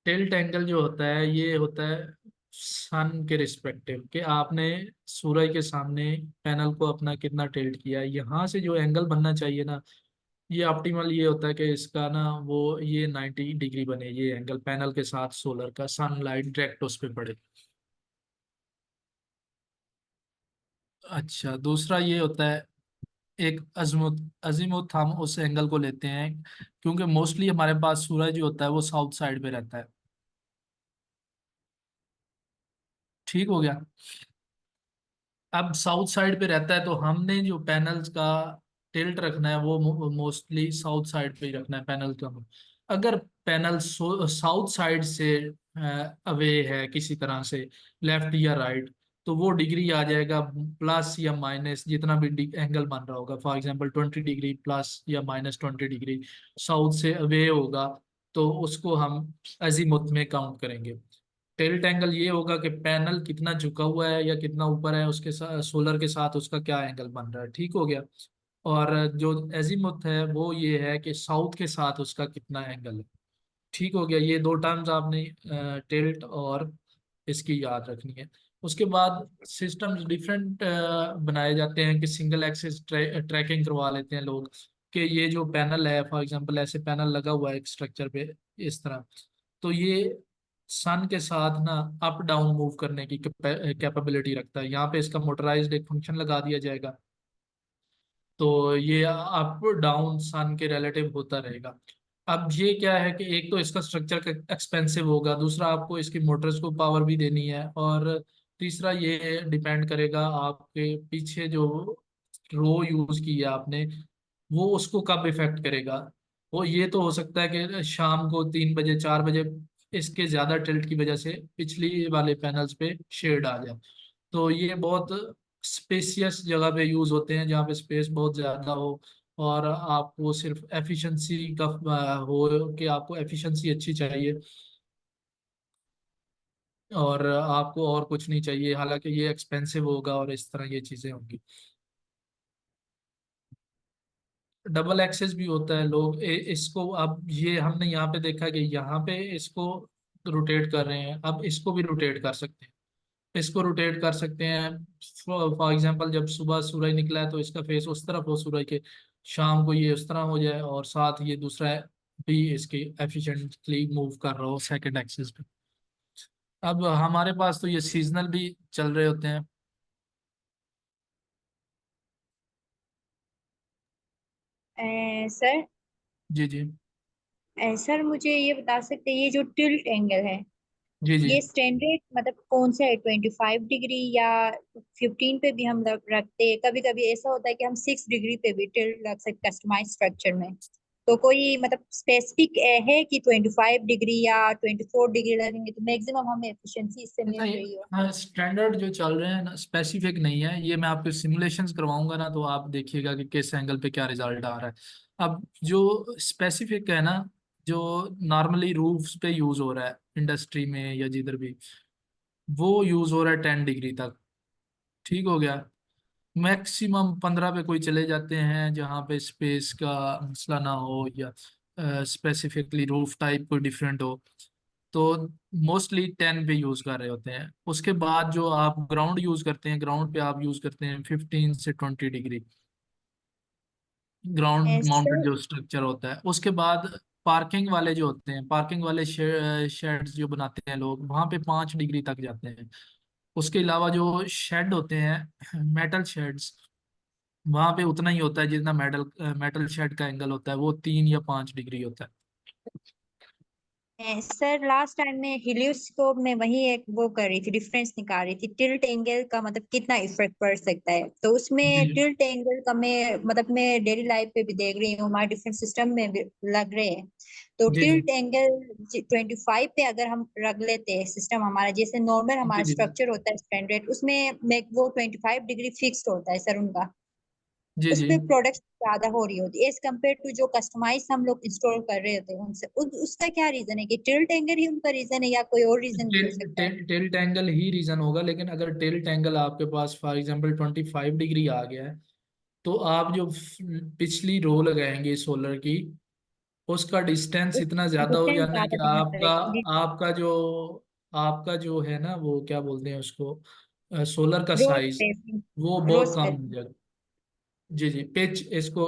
tilt angle जो होता है ये होता है सन के रिस्पेक्टिव, कि आपने सूरज के सामने पैनल को अपना कितना टिल्ट किया है। यहाँ से जो एंगल बनना चाहिए ना, ये ऑप्टिमल ये होता है कि इसका ना वो ये 90 डिग्री बने, ये एंगल पैनल के साथ सोलर का सनलाइट डायरेक्ट उस पर पड़े। अच्छा, दूसरा ये होता है एक अजमुत। अजीमुथ हम उस एंगल को लेते हैं क्योंकि मोस्टली हमारे पास सूरज जो होता है वो साउथ साइड पे रहता है, ठीक हो गया। अब साउथ साइड पे रहता है तो हमने जो पैनल्स का टिल्ट रखना है वो मोस्टली साउथ साइड पे ही रखना है पैनल का। अगर पैनल साउथ साइड से अवे है किसी तरह से, लेफ्ट या राइट, तो वो डिग्री आ जाएगा प्लस या माइनस, जितना भी एंगल बन रहा होगा। फॉर एग्जांपल 20 डिग्री प्लस या -20 डिग्री साउथ से अवे होगा, तो उसको हम अजीमुथ में काउंट करेंगे। टिल्ट एंगल ये होगा कि पैनल कितना झुका हुआ है या कितना ऊपर है, उसके साथ सोलर के साथ उसका क्या एंगल बन रहा है, ठीक हो गया। और जो एजीमुथ है वो ये है कि साउथ के साथ उसका कितना एंगल है, ठीक हो गया। ये दो टर्म्स आपने टिल्ट और इसकी याद रखनी है। उसके बाद सिस्टम्स डिफरेंट बनाए जाते हैं कि सिंगल एक्सिस ट्रैकिंग करवा लेते हैं लोग, कि ये जो पैनल है फॉर एग्जांपल ऐसे पैनल लगा हुआ है एक स्ट्रक्चर पे इस तरह, तो ये सन के साथ ना अप डाउन मूव करने की कैपेबिलिटी रखता है। यहाँ पे इसका मोटराइज्ड एक फंक्शन लगा दिया जाएगा, तो ये अप डाउन सन के रिलेटिव होता रहेगा। अब ये क्या है कि एक तो इसका स्ट्रक्चर एक्सपेंसिव होगा, दूसरा आपको इसकी मोटर्स को पावर भी देनी है, और तीसरा ये डिपेंड करेगा आपके पीछे जो रो यूज की है आपने, वो उसको कब इफेक्ट करेगा। वो ये तो हो सकता है कि शाम को 3 बजे 4 बजे इसके ज्यादा टिल्ट की वजह से पिछली वाले पैनल्स पे शेड आ जाए। तो ये बहुत स्पेसियस जगह पे यूज होते हैं जहाँ पे स्पेस बहुत ज्यादा हो, और आपको सिर्फ एफिशिएंसी का हो, कि आपको एफिशिएंसी अच्छी चाहिए और आपको और कुछ नहीं चाहिए, हालांकि ये एक्सपेंसिव होगा और इस तरह ये चीजें होंगी। डबल एक्सेस भी होता है, लोग इसको, अब ये हमने यहाँ पे देखा कि यहाँ पे इसको रोटेट कर रहे हैं, अब इसको भी रोटेट कर सकते हैं, इसको रोटेट कर सकते हैं। फॉर एग्जांपल जब सुबह सूरज निकला है तो इसका फेस उस तरफ हो सूरज के, शाम को ये उस तरह हो जाए, और साथ ये दूसरा भी इसकी एफिशिएंटली मूव कर रहा हो सेकंड एक्सिस पे। अब हमारे पास तो ये सीजनल भी चल रहे होते हैं। सर, जी जी। सर मुझे ये बता सकते हैं ये जो टिल्ट एंगल है, जी जी। ये स्टैंडर्ड मतलब कौन सा है, 25 डिग्री या 15 पे भी हम रखते हैं? कभी कभी ऐसा होता है कि हम 6 डिग्री पे भी टिल्ट रख सकते कस्टमाइज स्ट्रक्चर में। तो कोई मतलब स्पेसिफिक है कि 25 डिग्री या 24 डिग्री लगेंगे तो मैक्सिमम हमें एफिशिएंसी इससे मिल नहीं, रही हो? हाँ स्टैंडर्ड जो चल रहे हैं ना स्पेसिफिक नहीं है, ये मैं आपको सिमुलेशंस करवाऊंगा ना तो आप देखिएगा कि किस एंगल पे क्या रिजल्ट आ रहा है। अब जो स्पेसिफिक है ना, जो नॉर्मली रूफ्स पे यूज हो रहा है इंडस्ट्री में या जिधर भी, वो यूज हो रहा है 10 डिग्री तक, ठीक हो गया। मैक्सिमम 15 पे कोई चले जाते हैं जहाँ पे स्पेस का मसला ना हो, या स्पेसिफिकली रूफ टाइप कोई डिफरेंट हो, तो मोस्टली 10 पे यूज कर रहे होते हैं। उसके बाद जो आप ग्राउंड यूज करते हैं, ग्राउंड पे आप यूज करते हैं 15 से 20 डिग्री, ग्राउंड माउंटेड सर, जो स्ट्रक्चर होता है। उसके बाद पार्किंग वाले जो होते हैं, पार्किंग वाले शेड्स जो बनाते हैं लोग, वहाँ पे 5 डिग्री तक जाते हैं। उसके अलावा जो शेड होते हैं मेटल शेड्स, वहाँ पे उतना ही होता है जितना मेटल मेटल शेड का एंगल होता है, वो 3 या 5 डिग्री होता है। सर लास्ट टाइम में हिलियोस्कोप में वही एक वो कर रही थी, डिफरेंस निकाल रही थी टिल्ट एंगल का मतलब कितना इफेक्ट पड़ सकता है। तो उसमें जी टिल्ट एंगल का मैं डेली लाइफ पे भी देख रही हूँ, हमारे डिफरेंट सिस्टम में भी लग रहे हैं। तो जी जी टिल्ट एंगल 25 पे अगर हम रख लेते हैं सिस्टम हमारा, जैसे नॉर्मल जी हमारा जी स्ट्रक्चर होता है स्टैंडर्ड, उसमें वो 25 डिग्री फिक्स्ड होता है सर उनका। जी जी। उसमें प्रोडक्ट ज्यादा हो रही होती है एज कम्पेयर टू जो कस्टमाइज हम लोग इंस्टॉल कर रहे होते हैं उनसे। उसका क्या रीजन है कि टिल्ट एंगल ही उनका रीजन है या कोई और रीजन भी हो सकता है? टेल एंगल ही रीजन होगा, लेकिन अगर टेल एंगल आपके पास फॉर एग्जांपल 25 डिग्री आ गया है, तो आप जो पिछली रो लगाएंगे सोलर की, उसका डिस्टेंस इतना ज्यादा हो डिफरेंस जाना है कि ज्यादा दिखना आपका चाहिए। आपका जो है ना, वो क्या बोलते हैं उसको, सोलर का रोज साइज, पे वो रोज बहुत कम पे हो जाएगा। जी जी, पिच इसको,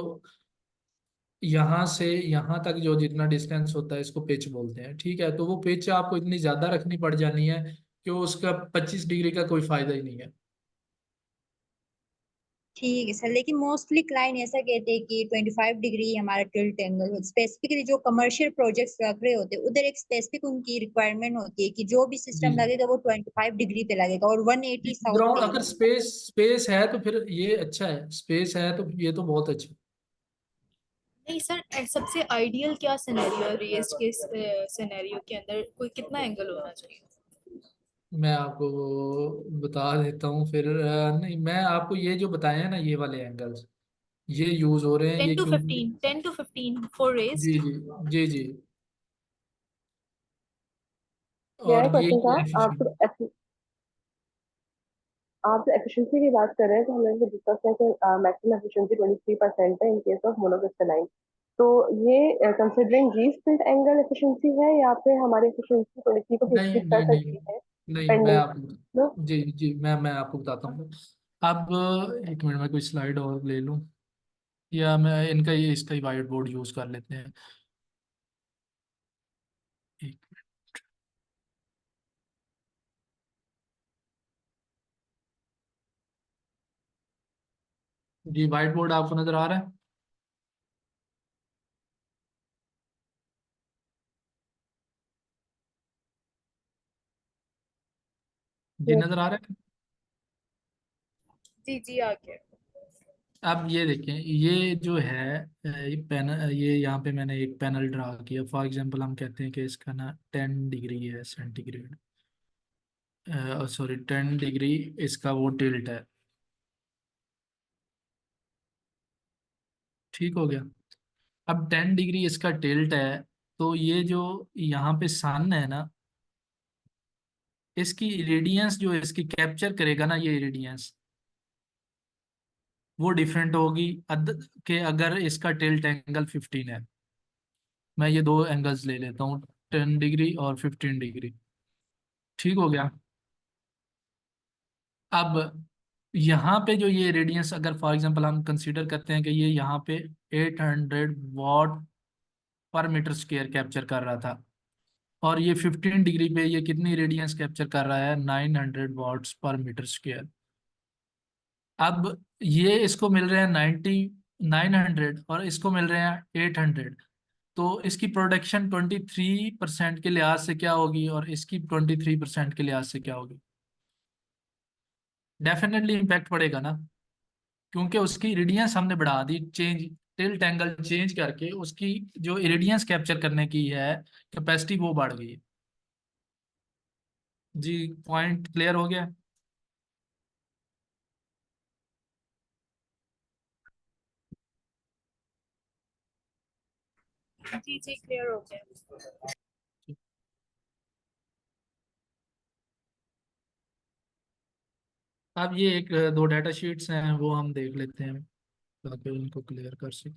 यहाँ से यहाँ तक जो जितना डिस्टेंस होता है इसको पिच बोलते हैं, ठीक है। तो वो पिच आपको इतनी ज्यादा रखनी पड़ जानी है कि उसका 25 डिग्री का कोई फायदा ही नहीं है। ठीक है सर, लेकिन मोस्टली क्लाइंट ऐसा कहते हैं कि 25 डिग्री हमारा टिल्ट एंगल हो। स्पेसिफिकली जो कमर्शियल प्रोजेक्ट्स लग रहे होते हैं उधर एक स्पेसिफिक उनकी रिक्वायरमेंट होती है कि जो भी जी सिस्टम जी। लगेगा वो 25 डिग्री पे लगेगा और 180 साउथ ग्राउंड पे ही अगर होगा। स्पेस स्पेस है तो फिर ये अच्छा है, स्पेस है तो ये तो बहुत अच्छा है। नहीं सर, सबसे आइडियल क्या सिनेरियो है रेस्ड के सिनेरियो के अंदर, कोई कितना एंगल होना चाहिए? मैं आपको बता देता हूँ फिर, नहीं मैं आपको ये जो बताए हैं ना ये वाले एंगल्स, ये यूज हो रहे हैं 10 ये टू क्योंकि, 15, 10 टू 15 फॉर जी रेस्ड। जी जी जी, मेरा और ये क्वेश्चन था, एफिशिएंट। आप जो एफिशिएंसी की बात कर रहे हैं तो हमने जो डिस्कस किया कि मैक्सिमम एफिशिएंसी 23% है इन केस ऑफ मोनोक्रिस्टलाइन। तो ये कंसिडरिंग जी स्प्लिट एंगल एफिशिएंसी है या फिर हमारी एफिशिएंसी 23 को भी नहीं exceed कर नहीं नहीं, सकती है? नहीं, मैं पेंडिंग ना। आपको, जी जी, मैं आपको बताता हूँ। अब एक मिनट में कोई स्लाइड और ले लूँ, या मैं इनका ये इसका ही वाइट बोर्ड यूज कर लेते हैं। एक, जी वाइट बोर्ड आपको नजर आ रहा है? जी नजर आ रहा है। जी जी आगे। अब ये देखें, ये जो है ये पैनल, ये यहाँ पे मैंने एक पैनल ड्रा किया। फॉर एग्जांपल हम कहते हैं कि इसका ना 10 डिग्री है सेंटीग्रेड, सॉरी 10 डिग्री इसका वो टिल्ट है। ठीक हो गया। अब 10 डिग्री इसका टिल्ट है, तो ये जो यहाँ पे सन है ना, इसकी रेडियंस जो इसकी कैप्चर करेगा ना, ये रेडियंस वो डिफरेंट होगी कि अगर इसका टिल्ट एंगल 15 है। मैं ये दो एंगल्स ले लेता हूँ, 10 डिग्री और 15 डिग्री। ठीक हो गया। अब यहाँ पे जो ये रेडियंस, अगर फॉर एग्जांपल हम कंसीडर करते हैं कि ये यहाँ पे 800 वाट पर मीटर स्क्वायर कैप्चर कर रहा था, और ये 15 डिग्री पे ये कितनी रेडियंस कैप्चर कर रहा है? 900 वाट्स पर मीटर स्क्वायर। अब ये इसको मिल रहे हैं 900 और इसको मिल रहे हैं 800, तो इसकी प्रोडक्शन 23% के लिहाज से क्या होगी, और इसकी 23% के लिहाज से क्या होगी? डेफिनेटली इम्पैक्ट पड़ेगा ना, क्योंकि उसकी इरिडियंस हमने बढ़ा दी, चेंज टिल्ट एंगल चेंज करके उसकी जो इरिडियंस कैप्चर करने की है कैपेसिटी वो बढ़ गई है। जी, पॉइंट क्लियर हो गया? जी जी क्लियर हो गया। अब ये एक दो डाटा शीट्स हैं, वो हम देख लेते हैं ताकि उनको क्लियर कर सकें।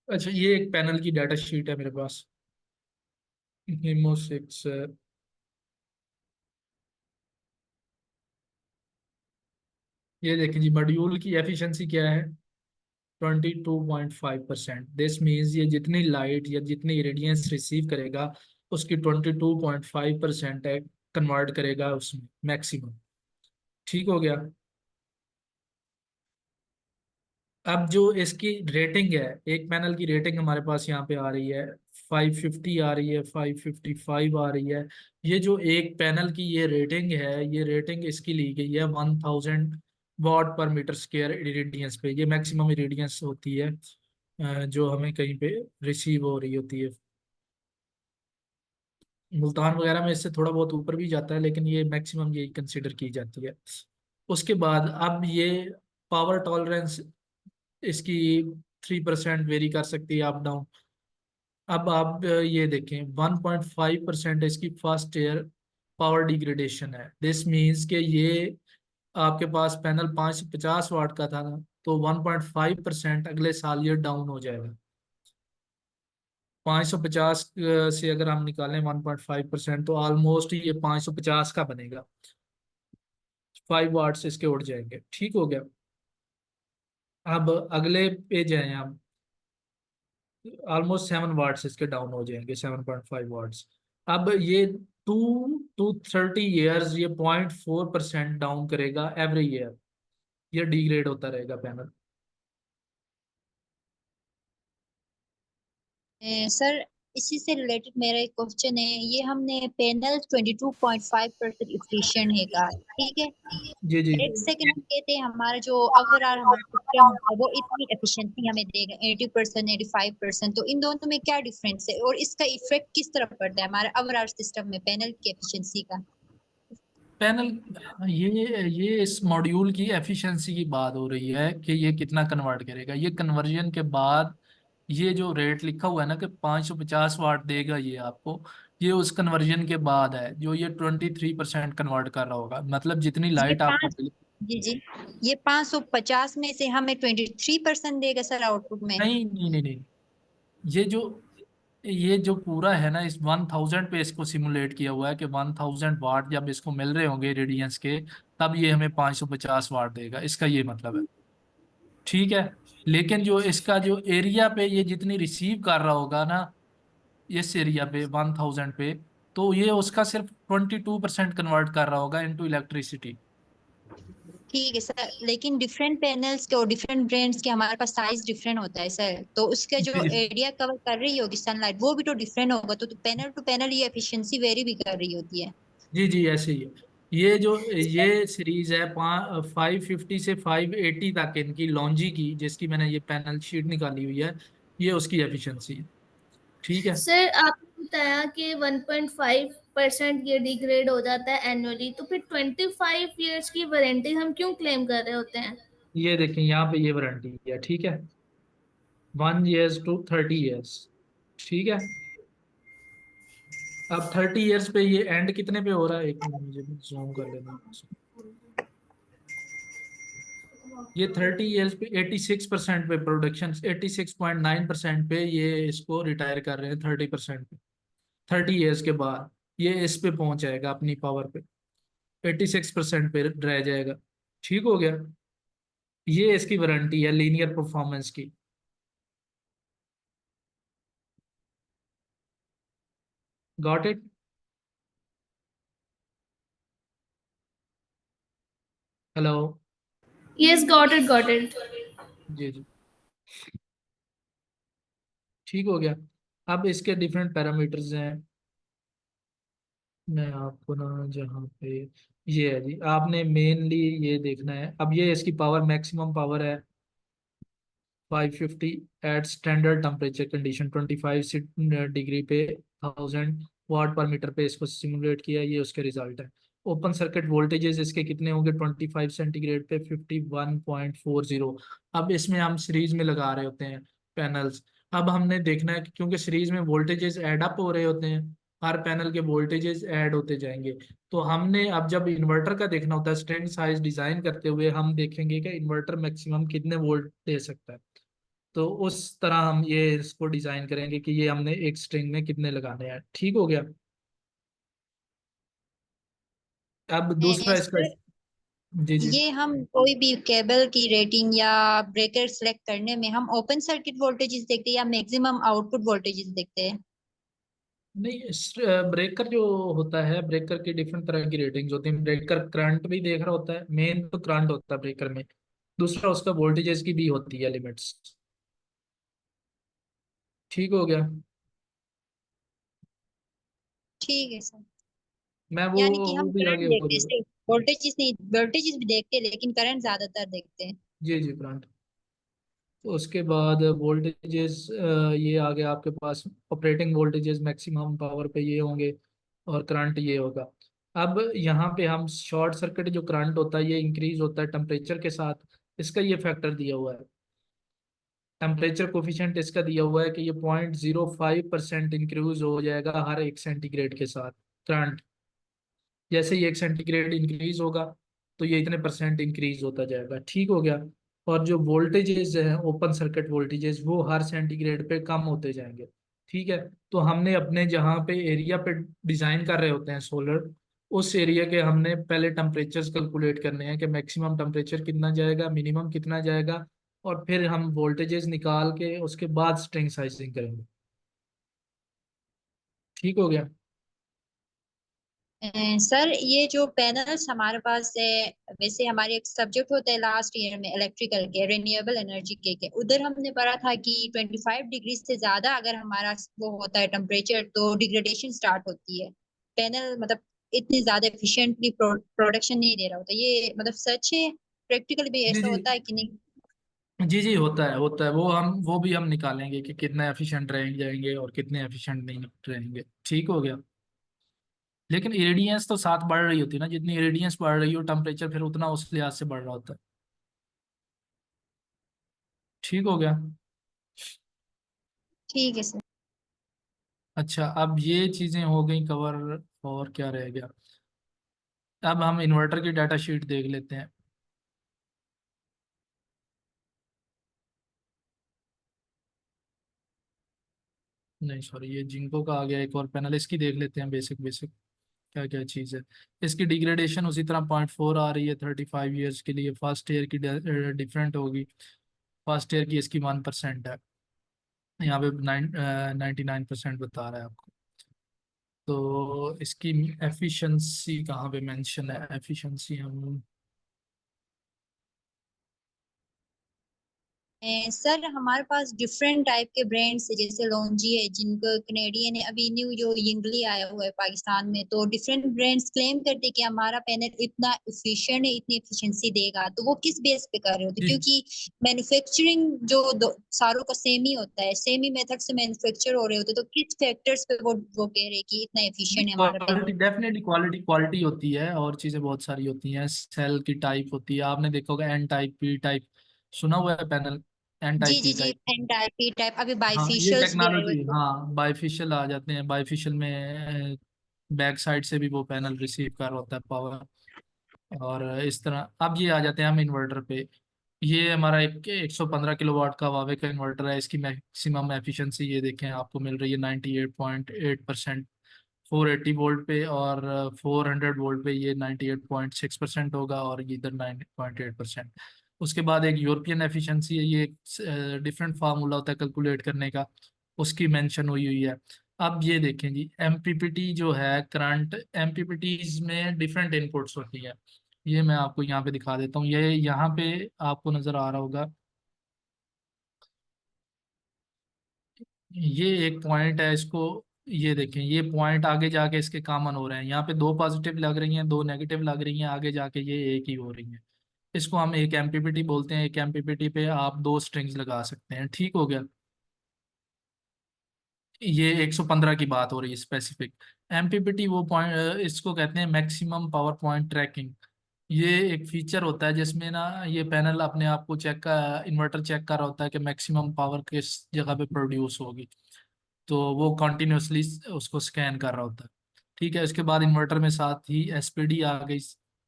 अच्छा, ये एक पैनल की डाटा शीट है मेरे पास, हीमो 6। ये देखें जी, मॉड्यूल की एफिशिएंसी क्या है? 22.5%। दिस मीन्स ये जितनी लाइट या जितनी रेडियंस रिसीव करेगा उसकी 22.5% है, कन्वर्ट करेगा उसमें मैक्सिमम। ठीक हो गया। अब जो इसकी रेटिंग है, एक पैनल की रेटिंग हमारे पास यहाँ पे आ रही है 550, आ रही है 555 आ रही है। ये जो एक पैनल की ये रेटिंग है, ये रेटिंग इसकी ली गई है 1000 वाट पर मीटर स्क्वायर इरेडियंस पे। ये मैक्सिमम इरेडियंस होती है जो हमें कहीं पे रिसीव हो रही होती है। मुल्तान वगैरह में इससे थोड़ा बहुत ऊपर भी जाता है, लेकिन ये मैक्सिमम यही कंसिडर की जाती है। उसके बाद अब ये पावर टॉलरेंस इसकी 3% वेरी कर सकती है अप डाउन। अब आप ये देखें, 1.5% इसकी फर्स्ट ईयर पावर डिग्रेडेशन है। दिस मीन्स कि ये आपके पास पैनल 550 वाट का था ना, तो 1.5% अगले साल ये डाउन हो जाएगा। 550 से अगर हम निकालें 1.5%, तो ऑलमोस्ट ये 550 का बनेगा। 5 वाट से इसके उड़ जाएंगे। ठीक हो गया। अब अगले पे जाए आप, ऑलमोस्ट 7 वाट्स इसके डाउन हो जाएंगे, 7.5 वाट्स। अब ये 2 to 30 ईयर्स ये 0.4% डाउन करेगा एवरी ईयर। ये डिग्रेड होता रहेगा पैनल। सर, इसी से रिलेटेड मेरा एक क्वेश्चन है। ये हमने पैनल 22.5% इफिशिएंट है का, ठीक है। जी जी। एक सेकंड हम कहते हैं हमारा जो ओवरऑल हमारा सिस्टम होता है वो इतनी एफिशिएंसी हमें देगा 80%, 85%। तो इन दोनों में क्या डिफरेंस है और इसका इफेक्ट किस तरह पड़ता है हमारे ओवरऑल सिस्टम में पैनल की एफिशिएंसी का? पैनल, ये इस मॉड्यूल की एफिशिएंसी की बात हो रही है कि ये कितना कन्वर्ट करेगा। ये कन्वर्जन के बाद ये जो रेट लिखा हुआ है ना कि 550 वाट देगा ये आपको, ये उस कन्वर्जन के बाद है जो ये 23% कन्वर्ट कर रहा होगा। मतलब जितनी ये लाइट आपको पाँच जी जी, ये 550 में से हमें 23% देगा सर आउटपुट में? नहीं नहीं नहीं नहीं, ये जो पूरा है ना, इस 1000 पे इसको सिमुलेट किया हुआ है कि 1000 वाट जब इसको मिल रहे होंगे रेडियंस के, तब ये हमें 550 वाट देगा, इसका ये मतलब है। ठीक है। लेकिन जो इसका जो एरिया पे ये जितनी रिसीव कर रहा होगा ना, इस एरिया पे 1000 पे, तो ये उसका सिर्फ 22% कन्वर्ट कर रहा होगा इनटू इलेक्ट्रिसिटी। ठीक है सर, लेकिन डिफरेंट पैनल्स के और डिफरेंट ब्रांड्स के हमारे पास साइज डिफरेंट होता है सर, तो उसका जी जो जी एरिया कवर कर रही होगी सनलाइट वो भी तो डिफरेंट होगा, तो पैनल टू पैनल ये एफिशिएंसी वेरी भी कर रही होती है। जी जी, ऐसे ही है। ये सीरीज है 550 से 580 तक इनकी लॉन्जी की, जिसकी मैंने ये पैनल शीट निकाली हुई है, ये उसकी एफिशिएंसी है। ठीक है। सर आपने बताया कि 1.5% ये डिग्रेड हो जाता है एनुअली, तो फिर 25 ईयर्स की वारंटी हम क्यों क्लेम कर रहे होते हैं? ये देखें यहाँ पे ये वारंटी है, ठीक है, 1 ईयर्स टू 30 ईयर्स। ठीक है। अब 30 ईयर्स पे ये एंड कितने पे हो रहा है, एक मिनट मुझे जूम कर लेना। ये 30 ईयर्स पे 86% पे प्रोडक्शन, 86.9% पे ये इसको रिटायर कर रहे हैं, 30% पे। 30 ईयर्स के बाद ये इस पे पहुंच जाएगा अपनी पावर पे, 86% पे रह जाएगा। ठीक हो गया। ये इसकी वारंटी है लीनियर परफॉर्मेंस की। Got it. Hello. Yes, got it, got it. जी जी, ठीक हो गया। अब इसके डिफरेंट पैरामीटर्स हैं, मैं आपको ना जहाँ पे ये है जी, आपने मेनली ये देखना है। अब ये इसकी पावर, मैक्सिमम पावर है 550 at standard temperature condition, 25 degree पे 1000 वाट पर मीटर पे इसको सिमुलेट किया, ये उसके रिजल्ट है। ओपन सर्किट वोल्टेजेस इसके कितने होंगे 25 सेंटीग्रेड पे 51.40। अब इसमें हम सीरीज में लगा रहे होते हैं पैनल्स। अब हमने देखना है कि क्योंकि सीरीज में वोल्टेजेस ऐड अप हो रहे होते हैं, हर पैनल के वोल्टेजेस ऐड होते जाएंगे। तो हमने अब जब इन्वर्टर का देखना होता है, स्ट्रिंग साइज डिजाइन करते हुए हम देखेंगे कि इन्वर्टर मैक्सिमम कितने वोल्ट दे सकता है। तो उस तरह हम ये इसको डिजाइन करेंगे कि ये हमने एक स्ट्रिंग में कितने लगाने हैं। ठीक हो गया। अब दूसरा इसका, सर जी जी, ये हम कोई भी केबल की रेटिंग या ब्रेकर सेलेक्ट करने में हम ओपन सर्किट वोल्टेजेस देखते हैं या मैक्सिमम आउटपुट वोल्टेजेस देखते हैं? नहीं, ब्रेकर जो होता है, ब्रेकर की डिफरेंट तरह की रेटिंग्स होती हैं। ब्रेकर करंट भी देख रहा होता है, मेन तो करंट होता है ब्रेकर में। दूसरा उसका वोल्टेजेस की भी होती है लिमिट्स। ठीक हो गया। ठीक है सर, मैं वो यानी कि वो हम भी करंट आगे देखते हैं बोलूँगा। सिर्फ, वोल्टेजेस नहीं, वोल्टेजेस भी देखते हैं लेकिन करंट ज्यादातर देखते हैं। जी जी, करंट। तो उसके बाद वोल्टेजेस, ये आ गया आपके पास। ऑपरेटिंग वोल्टेजेस मैक्सिमम पावर पे ये होंगे, और करंट ये होगा। अब यहाँ पे हम शॉर्ट सर्किट जो करंट होता है ये इंक्रीज होता है टेम्परेचर के साथ। इसका ये फैक्टर दिया हुआ है, टेम्परेचर कोफिशिएंट इसका दिया हुआ है कि ये 0.05% इंक्रीज हो जाएगा हर 1 सेंटीग्रेड के साथ करंट। जैसे ही 1 सेंटीग्रेड इंक्रीज होगा तो ये इतने परसेंट इंक्रीज होता जाएगा। ठीक हो गया। और जो वोल्टेजेस हैं, ओपन सर्किट वोल्टेजेस, वो हर सेंटीग्रेड पे कम होते जाएंगे। ठीक है। तो हमने अपने जहाँ पे एरिया पे डिजाइन कर रहे होते हैं सोलर, उस एरिया के हमने पहले टेम्परेचर्स कैलकुलेट करने हैं कि मैक्सिमम टेम्परेचर कितना जाएगा, मिनिमम कितना जाएगा, और फिर हम वोल्टेजेस निकाल के उसके बाद स्ट्रिंग साइजिंग करेंगे। ठीक हो गया। सर ये जो पैनल्स हमारे पास है, वैसे हमारे एक सब्जेक्ट होता है लास्ट ईयर में इलेक्ट्रिकल के रिन्यूएबल एनर्जी के उधर हमने पढ़ा था कि 25 डिग्री से ज्यादा अगर हमारा वो होता है टेम्परेचर तो डिग्रेडेशन स्टार्ट होती है। पैनल मतलब इतनी ज्यादा एफिशिएंटली प्रोडक्शन नहीं दे रहा होता, ये मतलब सच है? प्रैक्टिकल भी जी ऐसा जी होता है कि नहीं? जी जी, होता है होता है, वो भी हम निकालेंगे कि कितने एफिशिएंट रह जाएंगे और कितने एफिशिएंट नहीं रहेंगे। ठीक हो गया। लेकिन इरेडियंस तो साथ बढ़ रही होती है ना, जितनी इरेडियंस बढ़ रही हो टेम्परेचर फिर उतना उस लिहाज से बढ़ रहा होता है। ठीक हो गया। ठीक है सर। अच्छा, अब ये चीजें हो गई कवर, और क्या रह गया। अब हम इन्वर्टर की डाटा शीट देख लेते हैं। नहीं सॉरी, ये जिंको का आ गया एक और पैनल, इसकी देख लेते हैं बेसिक बेसिक क्या क्या चीज़ है। इसकी डिग्रेडेशन उसी तरह 0.4 आ रही है 35 ईयर्स के लिए। फर्स्ट ईयर की डिफरेंट होगी। फर्स्ट ईयर की इसकी 1% है, यहाँ पे 99% बता रहा है आपको। तो इसकी एफिशिएंसी कहाँ पे मेंशन है? एफिशिएंसी हम सर हमारे पास डिफरेंट टाइप के ब्रांड्स है, जैसे लॉन्जी है, जिनको कनेडियन है, अभी न्यू जो यंगली आया हुआ है पाकिस्तान में, तो डिफरेंट ब्रांड्स क्लेम करते हैं कि हमारा पैनल इतना एफिशिएंट है, इतनी एफिशिएंसी देगा। तो वो किस बेस पे कर रहे होते? जी, क्योंकि मैन्युफैक्चरिंग जो सारों का सेम ही होता है, सेम ही मेथड से मैन्युफैक्चर हो रहे होते, तो किस फैक्टर्स पे वो कह रहे हैं कि इतना एफिशिएंट है हमारा quality panel? Definitely quality quality होती है, और चीज़ें बहुत सारी होती हैं। सेल की टाइप होती है, आपने देखा होगा एन टाइप, पी टाइप, सुना हुआ है panel, N G type G P G, type. N type, P type, अभी हाँ, ये बाइफिशियल्स भी आए हुए टेक्नोलॉजी, थे। हाँ बाइफिशियल आ जाते हैं। बाइफिशियल में बैक साइड से भी वो पैनल रिसीव कर होता है पावर। और इस तरह अब ये आ जाते हैं हम इन्वर्टर पे। ये हमारा एक 115 किलोवाट का वावे का इन्वर्टर है। इसकी मैक्सिमम एफिशिएंसी ये देखें आपको मिल रही है 98.8%। 480 वोल्ट पे और 400 वोल्ट पे ये 98.6% होगा, और ये इधर 9.8%। उसके बाद एक यूरोपियन एफिशिएंसी है, ये एक डिफरेंट फार्मूला होता है कैलकुलेट करने का, उसकी मेंशन हुई हुई है। अब ये देखें जी, एमपीपीटी जो है करंट, एमपीपीटीज में डिफरेंट इनपुट्स होती है। ये मैं आपको यहाँ पे दिखा देता हूँ, ये यहाँ पे आपको नजर आ रहा होगा। ये एक पॉइंट है, इसको ये देखें, ये पॉइंट आगे जाके इसके कॉमन हो रहे हैं। यहाँ पे दो पॉजिटिव लग रही हैं, दो नेगेटिव लग रही हैं, आगे जाके ये एक ही हो रही हैं। इसको हम एक एमपीपीटी बोलते हैं। एक एमपीपीटी पे आप दो स्ट्रिंग्स लगा सकते हैं। ठीक हो गया। ये 115 की बात हो रही है स्पेसिफिक। एमपीपीटी वो पॉइंट, इसको कहते हैं मैक्सिमम पावर पॉइंट ट्रैकिंग। ये एक फीचर होता है जिसमें ना ये पैनल अपने आप को चेक का, इन्वर्टर चेक कर रहा होता है कि मैक्सिमम पावर किस जगह पे प्रोड्यूस होगी। तो वो कॉन्टिन्यूसली उसको स्कैन कर रहा होता है। ठीक है, इसके बाद इन्वर्टर में साथ ही एसपीडी आ गई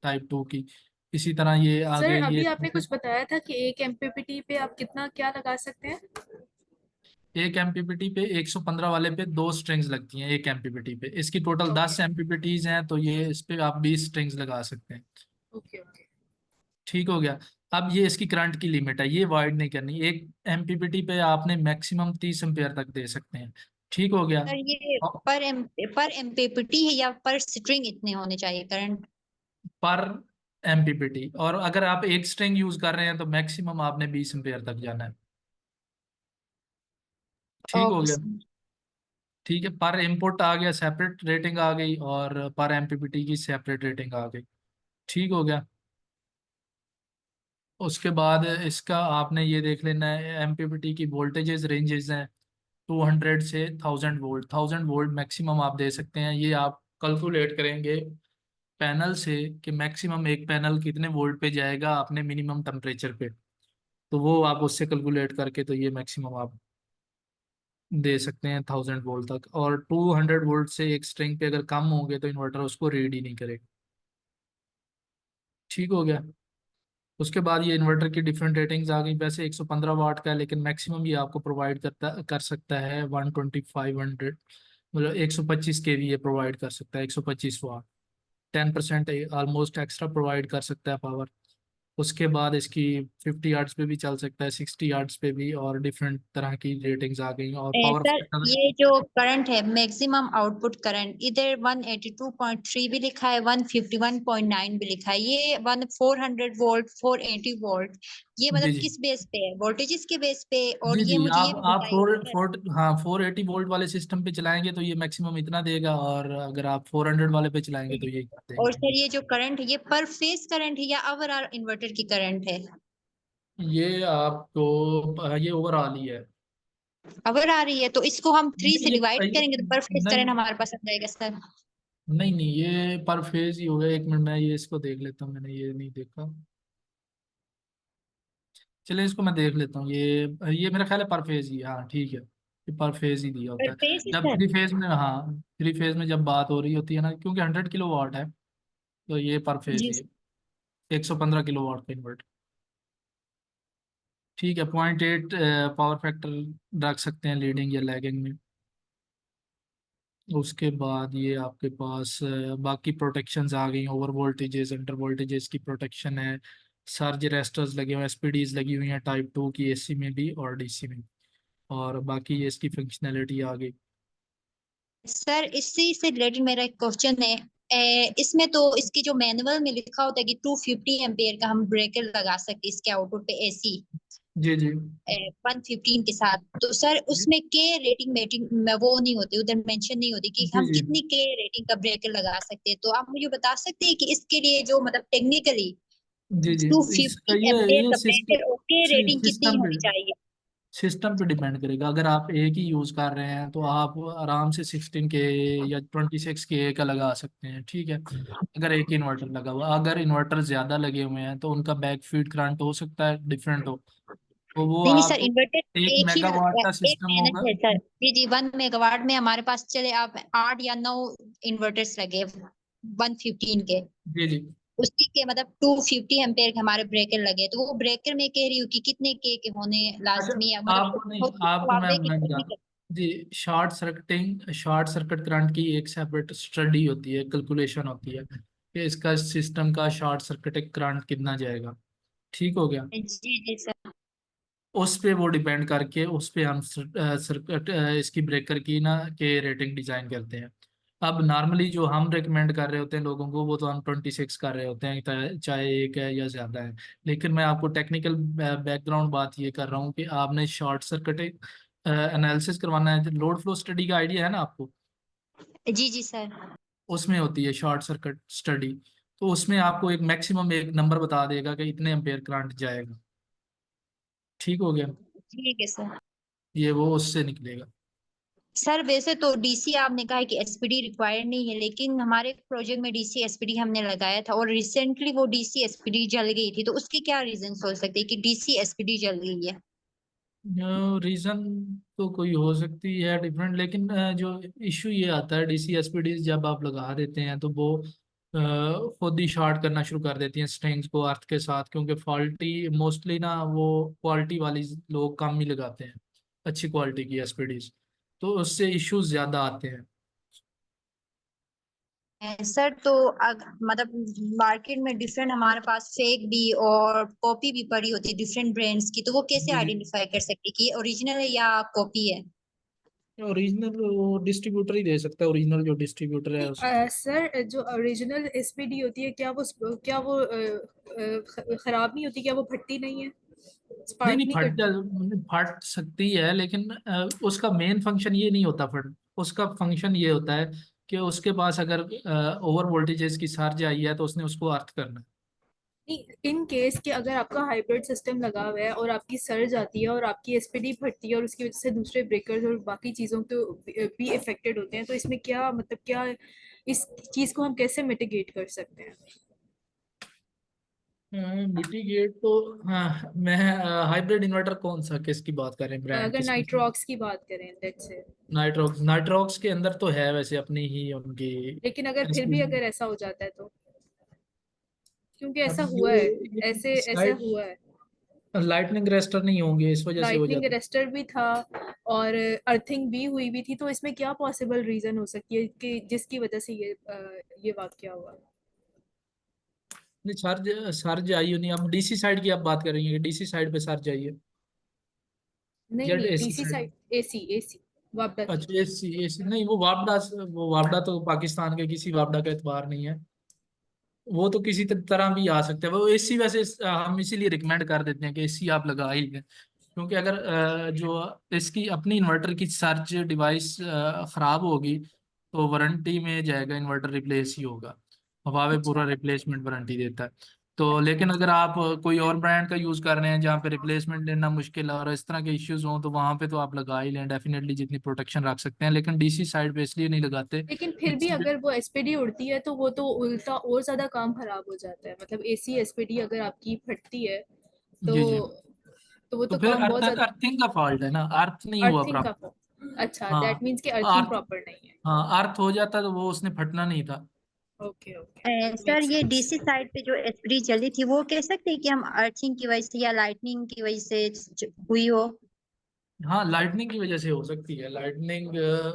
टाइप 2 की। इसी तरह ये सर आगे ये अभी आपने कुछ बताया था कि एक एमपीपीटी पे आप कितना क्या लगा सकते हैं? एक एमपीपीटी पे 115 वाले पे दो स्ट्रिंग्स लगती हैं एक एमपीपीटी पे। इसकी टोटल ओके 10 एमपीपीटीज हैं, तो ये इस पे आप 20 स्ट्रिंग्स लगा सकते हैं। Okay okay. ठीक हो गया। अब ये इसकी करंट की लिमिट है, ये वाइड नहीं करनी। एक एमपीपीटी पे आपने मैक्सिमम 30 एम्पेयर तक दे सकते हैं। ठीक हो गया। सर ये पर एमपीपीटी है या पर स्ट्रिंग इतने होने चाहिए करंट? पर एमपीपीटी, और अगर आप एक स्ट्रिंग यूज कर रहे हैं तो मैक्सिमम आपने 20 एम्पेयर तक जाना है। ठीक हो ओके गया। सर। ठीक है, पर इनपुट आ गया, सेपरेट रेटिंग आ गई, और पर एमपीपीटी की सेपरेट रेटिंग आ गई। ठीक हो गया। उसके बाद इसका आपने ये देख लेना है, एमपीपीटी की वोल्टेजेस रेंजेस हैं 200 से 1000 वोल्ट। 1000 वोल्ट मैक्सिमम आप दे सकते हैं। ये आप कैलकुलेट करेंगे पैनल से कि मैक्सिमम एक पैनल कितने वोल्ट पे जाएगा अपने मिनिमम टेम्परेचर पे। तो वो आप उससे कैलकुलेट करके तो ये मैक्सिमम आप दे सकते हैं 1000 वोल्ट तक। और 200 वोल्ट से एक स्ट्रिंग पे अगर कम होंगे तो इन्वर्टर उसको रीड ही नहीं करेगा। ठीक हो गया। उसके बाद ये इन्वर्टर की डिफरेंट रेटिंग्स आ गई। वैसे 115 वाट का है, लेकिन मैक्सिमम ये आपको प्रोवाइड कर सकता है 12500, मतलब 125 kV ये प्रोवाइड कर सकता है, 125 वाट। 10% ऑलमोस्ट एक्स्ट्रा प्रोवाइड कर सकता है पावर। उसके बाद इसकी 50 यार्ड्स पे भी चल सकता है, 60 यार्ड्स पे भी, और डिफरेंट तरह की रेटिंग्स आ गई। और पावर सर फैक्टर, ये जो करंट है, मैक्सिमम आउटपुट करंट, इधर 182.3 भी लिखा है, 151.9 भी लिखा है, ये 400 वोल्ट, 480 वोल्ट, ये जी मतलब जी किस बेस पे है? वोल्टेजेस के बेस पे? और जी ये जी, मुझे ये भी आप बताइए फोर सर। फोर हाँ 480 वोल्ट वाले सिस्टम पे चलाएंगे तो ये मैक्सिमम इतना देगा, और अगर आप 400 वाले पे चलाएंगे तो ये और देगा। सर ये जो करंट है, ये पर फेज करंट है या ओवरऑल इन्वर्टर की करंट है? ये आपको ये ओवरऑल ही है। अगर आ रही है तो इसको हम 3 से डिवाइड ये करेंगे तो पर फेज करंट नहीं हमारे पास आ जाएगा सर? नहीं नहीं, ये पर फेज ही होगा। एक मिनट, मैं ये इसको देख लेता हूँ, मैंने ये नहीं देखा। चलिए इसको मैं देख लेता हूँ। ये मेरा ख्याल है पर फेज ही है। हाँ ठीक है, ये पर फेज ही दिया होता पर है। फेज है जब सर? थ्री फेज में, हाँ थ्री फेज में जब बात हो रही होती है ना, क्योंकि 100 किलो वाट है, तो ये पर फेज जी ही है। 115 किलो वाट का इन्वर्टर। ठीक है, 0.8 पावर फैक्टर रख सकते हैं लीडिंग या लैगिंग में। उसके बाद ये आपके पास बाकी प्रोटेक्शंस आ गई, ओवर वोल्टेजेस, अंडर वोल्टेजेस की प्रोटेक्शन है, सर्ज रेस्टर्स लगे हुए हैं, एसपीडीज लगी हुई हैं टाइप 2 की, एसी में भी और डीसी में, और बाकी ये इसकी फंक्शनैलिटी आ गई। सर इसी से रिलेटेड मेरा एक क्वेश्चन है। इसमें तो इसकी जो मैनुअल में लिखा होता है कि 250 एम्पेयर का हम ब्रेकर लगा सकते हैं इसके आउटपुट पे एसी जी जी 115 के साथ। तो सर जी उसमें के रेटिंग मेटिंग वो नहीं होती, उधर मेंशन नहीं होती कि जी हम जी कितनी के रेटिंग का ब्रेकर लगा सकते हैं। तो आप मुझे बता सकते हैं कि इसके लिए जो मतलब टेक्निकली जी जी, इसका 250 एम्पेयर ये का ब्रेकर और के रेटिंग कितनी सिस्टम पे होनी चाहिए? सिस्टम पे डिपेंड करेगा। अगर आप एक ही यूज कर रहे हैं तो आप आराम से 16 के या 26 के का लगा सकते हैं, ठीक है, अगर एक इन्वर्टर लगा हुआ। अगर इन्वर्टर ज्यादा लगे हुए हैं तो उनका बैक फीड करंट हो सकता है डिफरेंट हो, तो वो नहीं नहीं सर, आप इन्वर्टर एक एक ही मेगावाट का एक सिस्टम मेहनत होगा। है सर। जी जी, 1 मेगावाट में हमारे पास चले आप 8 या 9 इन्वर्टर्स लगे 115 के, जी जी, उसी के मतलब 250 एम्पेयर के हमारे ब्रेकर लगे। तो वो ब्रेकर में कह रही हूँ कि कितने के होने अच्छा, लाजमी है, मतलब आपको नहीं, बहुत कुछ आपको जवाब मैं दे कि मैं कितनी बता जी, शॉर्ट सर्किट करंट की एक सेपरेट स्टडी होती है, कैलकुलेशन होती है कि इसका सिस्टम का शॉर्ट सर्किट करंट कितना जाएगा, ठीक हो गया। जी जी सर। उस पे वो डिपेंड करके उस पे हम सर्किट इसकी ब्रेकर की ना के रेटिंग डिजाइन करते हैं। अब नॉर्मली जो हम रेकमेंड कर रहे होते हैं लोगों को, वो तो हम 26 कर रहे होते हैं, चाहे एक है या ज्यादा है। लेकिन मैं आपको टेक्निकल बैकग्राउंड बात ये कर रहा हूँ कि आपने शॉर्ट सर्किट एनालिसिस करवाना है, लोड फ्लो स्टडी का आइडिया है ना आपको, जी जी सर। उसमें होती है शॉर्ट सर्किट स्टडी। तो उसमें आपको एक मैक्सिमम एक नंबर बता देगा कि इतने एम्पेयर करंट जाएगा, ठीक हो गया, ठीक है सर। ये वो उससे निकलेगा। सर वैसे तो डीसी आपने कहा है कि एसपीडी रिक्वायर्ड नहीं है, लेकिन हमारे प्रोजेक्ट में डीसी एसपीडी हमने लगाया था और रिसेंटली वो डीसी एसपीडी जल गई थी। तो उसके क्या रीजन हो सकते हैं कि डीसी एसपीडी जल गई है? रीजन तो कोई हो सकती है डिफरेंट, लेकिन जो इशू ये आता है, डीसी एसपीडी जब आप लगा देते हैं तो वो खुद ही शॉर्ट करना शुरू कर देती हैं स्ट्रिंग्स को अर्थ के साथ, क्योंकि फॉल्टी मोस्टली ना वो क्वालिटी वाली लोग कम ही लगाते हैं, अच्छी क्वालिटी की एसपीडीज, तो उससे इश्यूज ज्यादा आते हैं। सर तो मतलब मार्केट में डिफरेंट हमारे पास फेक भी और कॉपी भी पड़ी होती है डिफरेंट ब्रांड्स की। तो वो कैसे जी जी, आइडेंटिफाई कर सकते हैं कि ओरिजिनल है या कॉपी है? ओरिजिनल वो डिस्ट्रीब्यूटर ही दे सकता है, ओरिजिनल जो डिस्ट्रीब्यूटर है उस। सर जो ओरिजिनल एसपीडी होती है क्या वो खराब नहीं होती, क्या वो फटती नहीं है, नहीं स्पार्क नहीं, नहीं करती? फट सकती है, लेकिन उसका मेन फंक्शन ये नहीं होता फट, उसका फंक्शन ये होता है कि उसके पास अगर ओवर वोल्टेजेस की सर्ज आई है तो उसने उसको अर्थ करना है। नहीं, इन केस कि अगर आपका हाइब्रिड सिस्टम लगा हुआ है और आपकी सर्ज आती है और आपकी एसपीडी फटती है और उसकी वजह से दूसरे ब्रेकर्स और बाकी चीज़ों को भी इफेक्टेड होते हैं, तो इसमें क्या मतलब क्या इस चीज़ को हम कैसे मिटिगेट कर सकते हैं? मिटिगेट तो, हाँ मैं, हाइब्रिड इन्वर्टर कौन सा किसकी बात कर रहे हैं, ब्रांड अगर किसकी? नाइट्रॉक्स की बात करें लेट्स से, नाइट्रॉक्स के अंदर तो है वैसे अपनी ही उनकी लेकिन अगर फिर भी अगर ऐसा हो जाता है तो, क्योंकि अब ऐसा हुआ है, ये ऐसे ऐसा साइड हुआ है। लाइटनिंग रेस्टर नहीं होंगे इस वजह से हो लाइटनिंग जाता है। अरेस्टर भी था और अर्थिंग भी हुई भी थी, तो इसमें क्या पॉसिबल रीजन हो सकती है कि जिसकी वजह से ये वाकया हुआ? नहीं, सर्ज सर्ज आई हो नहीं, अब डीसी साइड की आप बात कर रही हैं, डीसी साइड पे सर्ज आई है नहीं या नहीं, AC DC side? Side, AC AC वापडा की। अच्छा, एसी एसी नहीं, वो वापडा तो पाकिस्तान के किसी वापडा का एतबार नहीं है, वो तो किसी तरह भी आ सकते हैं। वो एसी वैसे हम इसीलिए रिकमेंड कर देते हैं कि एसी आप लगा ही लें, क्योंकि अगर जो इसकी अपनी इन्वर्टर की सर्ज डिवाइस खराब होगी तो वारंटी में जाएगा, इन्वर्टर रिप्लेस ही होगा, हवावे अच्छा पूरा रिप्लेसमेंट वारंटी देता है। तो अच्छा लेकिन अच्छा। अगर आप कोई और ब्रांड का यूज़ कर रहे हैं जहाँ पे रिप्लेसमेंट लेना मुश्किल है और इस तरह के इश्यूज हों, तो वहाँ पे तो आप लगा ही लें डेफिनेटली, जितनी प्रोटेक्शन रख सकते हैं। लेकिन डीसी साइड पे इसलिए नहीं लगाते लेकिन फिर भी कि अगर वो एसपीडी उड़ती है तो वो तो उल्टा और ज्यादा काम खराब हो जाता है, मतलब एसी एसपीडी अगर आपकी फटती है तो जी जी, वो तो तो फिर काम बहुत ज्यादा। अर्थिंग का फॉल्ट है ना, अर्थ नहीं हुआ अर्थिंग का प्रॉपर। फॉल्ट, अच्छा हाँ, दैट मीन्स कि अर्थिंग अर्थ, प्रॉपर नहीं है। हाँ अर्थ हो जाता तो वो उसने फटना नहीं था। ओके ओके, सर मेक ये सेंस। डीसी साइड पे जो एसपीडी चली थी वो कह सकते हैं कि हम अर्थिंग की वजह से या लाइटनिंग की वजह से हुई हो? हाँ, लाइटनिंग की वजह से हो सकती है। लाइटनिंग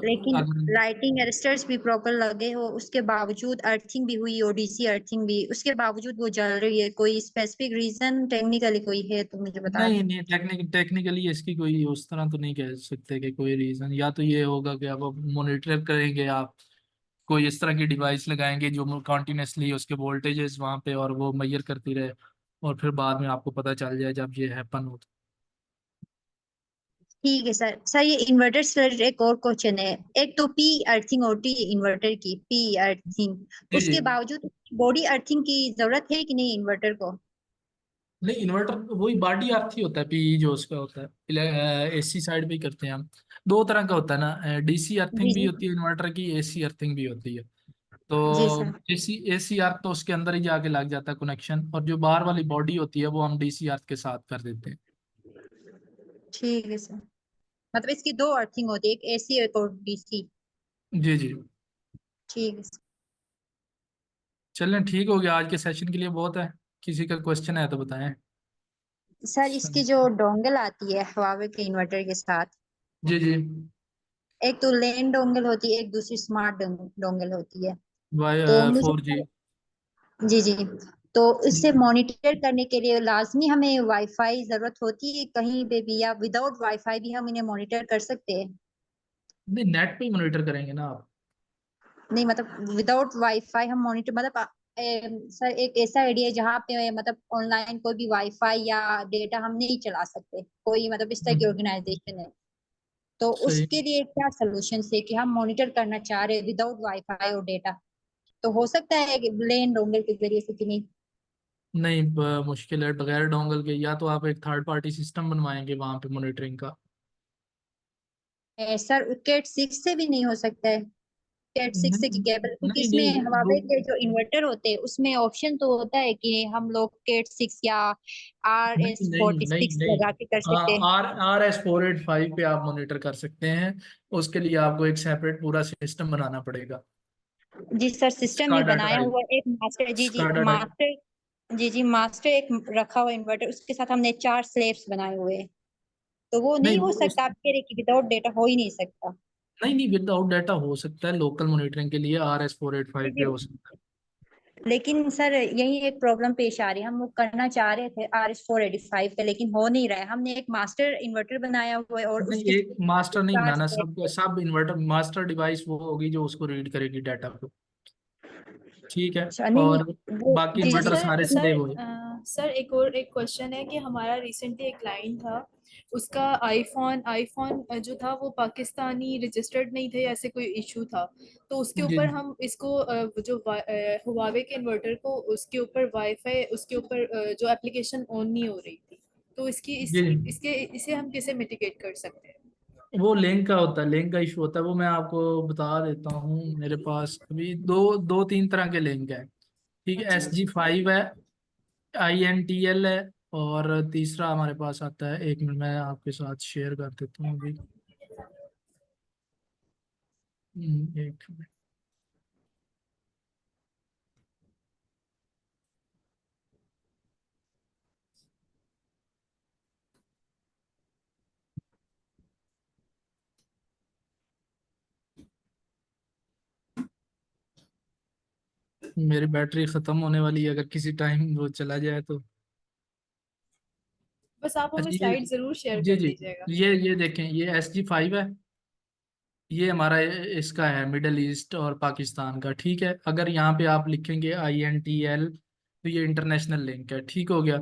लेकिन अगर लाइटिंग अरेस्टर्स भी प्रॉपर लगे हो, उसके बावजूद अर्थिंग भी हुई हो, डीसी अर्थिंग भी, उसके बावजूद वो जल रही है, कोई स्पेसिफिक रीजन टेक्निकली कोई है तो मुझे बता नहीं दें। नहीं, टेक्निकली इसकी कोई उस तरह तो नहीं कह सकते कि कोई रीजन। या तो ये होगा कि आप मॉनिटर करेंगे, आप कोई इस तरह की डिवाइस लगाएंगे जो कॉन्टिन्यूसली उसके वोल्टेजेस वहाँ पे और वो मेजर करती रहे, और फिर बाद में आपको पता चल जाए जब ये हैपन हो। ठीक है सर। सर ये इन्वर्टर से related एक और क्वेश्चन है। एक तो पी अर्थिंग होती है इन्वर्टर की, पी अर्थिंग, जी जी। उसके बावजूद बॉडी अर्थिंग की जरूरत है कि नहीं इन्वर्टर को? नहीं, इन्वर्टर वही बॉडी अर्थ ही होता है, पी जो उसका होता है। एसी साइड पे ही करते हैं हम। दो तरह का होता है ना, डीसी अर्थिंग जी भी जी। होती है इन्वर्टर की, एसी अर्थिंग भी होती है। जी तो सर। एसी एसी अर्थ तो उसके अंदर ही जाके लग जाता है कनेक्शन, और जो बाहर वाली बॉडी होती है वो हम डीसी अर्थ के साथ कर देते हैं। ठीक है सर। मतलब इसकी दो अर्थिंग होती है, एक एसी एक और डीसी। जी जी। ठीक है सर। चलें, ठीक हो गया, आज के सेशन के लिए बहुत है। किसी का क्वेश्चन है तो बताएं। सर इसकी जो डोंगल आती है हुआवे के इन्वर्टर के साथ, जी जी। एक तो लेन डोंगल होती है, एक दूसरी स्मार्ट डोंगल होती है। वाई तो मुझे 4G। जी जी, तो इससे मॉनिटर करने के लिए लाजमी हमें वाईफाई जरूरत होती है कहीं पे भी, या विदाउट वाईफाई भी हम इन्हें मॉनिटर कर सकते हैं? नहीं, नेट पे ही मॉनिटर करेंगे ना आप। नहीं मतलब विदाउट वाईफाई हम मॉनिटर, मतलब सर एक ऐसा आइडिया है जहाँ पे मतलब ऑनलाइन कोई भी वाईफाई या डेटा हम नहीं चला सकते, कोई मतलब इस तरह की हम्म, ऑर्गेनाइजेशन है, तो सही। उसके लिए क्या सोल्यूशन है कि हम मॉनिटर करना चाह रहे हैं विदाउट वाईफाई और डेटा, तो हो सकता है कि लेन डोंगल के जरिए से कि नहीं? नहीं, मुश्किल है बगैर डोंगल के। या तो आप एक थर्ड पार्टी सिस्टम बनवाएंगे वहां पे मॉनिटरिंग का। सर कैट सिक्स से भी नहीं हो सकता है? कैट सिक्स से की नहीं केबल, क्योंकि नहीं इसमें नहीं, वो हवावे के जो इन्वर्टर होते हैं उसमें ऑप्शन तो होता है कि हम लोग कैट सिक्स या आर नहीं एस नहीं फोर्टी नहीं सिक्स नहीं। लगा के कर सकते हैं। RS485 पे आप मॉनिटर कर सकते हैं। उसके लिए आपको एक सेपरेट पूरा सिस्टम बनाना पड़ेगा। जी सर, सिस्टम ही स्काडा बनाया ड्राइव। हुआ है, एक मास्टर, जी जी स्काडा ड्राइव। मास्टर, जी जी मास्टर एक रखा हुआ इन्वर्टर, उसके साथ हमने चार स्लेब्स बनाए हुए हैं, तो वो नहीं नहीं वो हो उस सकता? आप कह रहे कि विदाउट डेटा हो ही नहीं सकता? नहीं नहीं, विदाउट डाटा हो सकता है। लोकल मॉनिटरिंग के लिए जी RS485 पे जी। हो सकता है। लेकिन सर यही एक प्रॉब्लम पेश आ रही है, हम वो करना चाह रहे थे RS485 पे, लेकिन हो नहीं रहा है। हमने एक मास्टर इन्वर्टर बनाया हुआ है और नहीं, उसके एक मास्टर नहीं चार बनाना, स्लेब सब है। सब इन्वर्टर मास्टर डिवाइस वो होगी जो उसको रीड करेगी डाटा को। ठीक है। अच्छा नहीं और नहीं वो, बाकी जी अच्छा जी। इन्वर्टर सर सारे सर स्लेव हुए। सर एक और एक क्वेश्चन है कि हमारा रिसेंटली एक क्लाइंट था, उसका आईफोन आईफोन जो था वो पाकिस्तानी रजिस्टर्ड नहीं थे, ऐसे कोई इशू था। तो उसके जी ऊपर हम इसको जो हुआवे के इन्वर्टर को उसके ऊपर वाईफाई उसके ऊपर जो एप्लीकेशन ऑन नहीं हो रही थी, तो इसकी जी। इसके इसे हम कैसे मिटिगेट कर सकते हैं? वो लिंक का होता है, लिंक का इशू होता है। वो मैं आपको बता देता हूँ। मेरे पास अभी दो दो तीन तरह के लिंक है। ठीक है, अच्छा SG5 है, INTL है, और तीसरा हमारे पास आता है, एक मिनट मैं आपके साथ शेयर कर देता हूँ अभी। एक मिनट। मेरी बैटरी खत्म होने वाली है, अगर किसी टाइम वो चला जाए तो। बस आप हमें अच्छा, ये स्लाइड जरूर शेयर जी कर जी, दीजिएगा। ये देखें, ये SG5 है। ये हमारा इसका है, मिडल ईस्ट और पाकिस्तान का। ठीक है, अगर यहाँ पे आप लिखेंगे INTL तो ये इंटरनेशनल लिंक है। ठीक हो गया।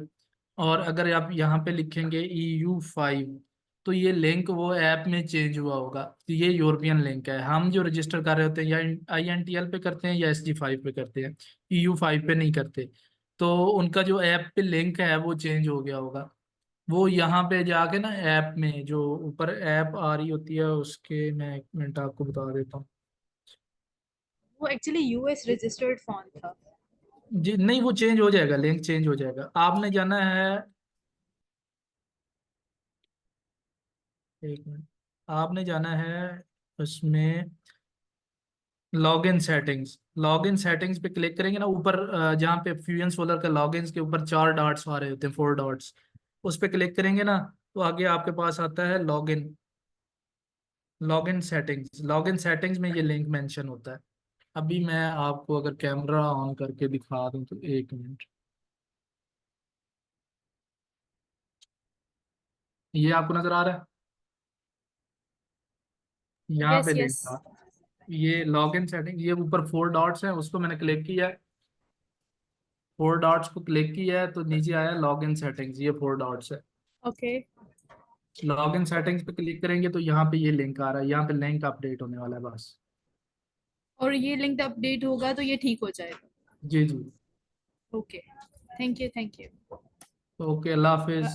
और अगर आप यहाँ पे लिखेंगे EU5 तो ये लिंक वो ऐप में चेंज हुआ होगा, तो ये यूरोपियन लिंक है। हम जो रजिस्टर कर रहे होते हैं या INTL पे करते हैं या SG5 पे करते हैं, EU5 पे नहीं करते। तो उनका जो ऐप पे लिंक है वो चेंज हो गया होगा। वो यहाँ पे जाके ना, ऐप में जो ऊपर ऐप आ रही होती है उसके, मैं एक मिनट आपको बता देता हूँ। वो एक्चुअली यूएस रजिस्टर्ड फोन था। जी नहीं, वो चेंज हो जाएगा, लिंक चेंज हो जाएगा। आपने जाना है, एक मिनट, आपने जाना है उसमें लॉगिन सेटिंग्स पे क्लिक करेंगे ना ऊपर, जहाँ पे फ्यूजन सोलर का लॉगिन के ऊपर चार डॉट्स आ रहे होते हैं, 4 डॉट्स, उस पे क्लिक करेंगे ना। तो आगे आपके पास आता है लॉगिन। लॉगिन सेटिंग्स में ये लिंक मेंशन होता है। अभी मैं आपको अगर कैमरा ऑन करके दिखा दूं तो 1 मिनट, ये आपको नजर आ रहा है, यहाँ यस पे लिंक यस था। ये लॉगिन सेटिंग, ये ऊपर 4 डॉट्स हैं, उसको मैंने क्लिक किया है। 4 डॉट्स को क्लिक किया है तो नीचे आया लॉगिन सेटिंग्स, ये 4 डॉट्स है। ओके। लॉगिन सेटिंग्स पे क्लिक करेंगे तो यहाँ पे ये लिंक आ रहा है, यहाँ पे लिंक अपडेट होने वाला है बस। और ये लिंक अपडेट होगा तो ये ठीक हो जाएगा। जी जी। Okay, thank you thank you. Okay, अल्लाह हाफिज।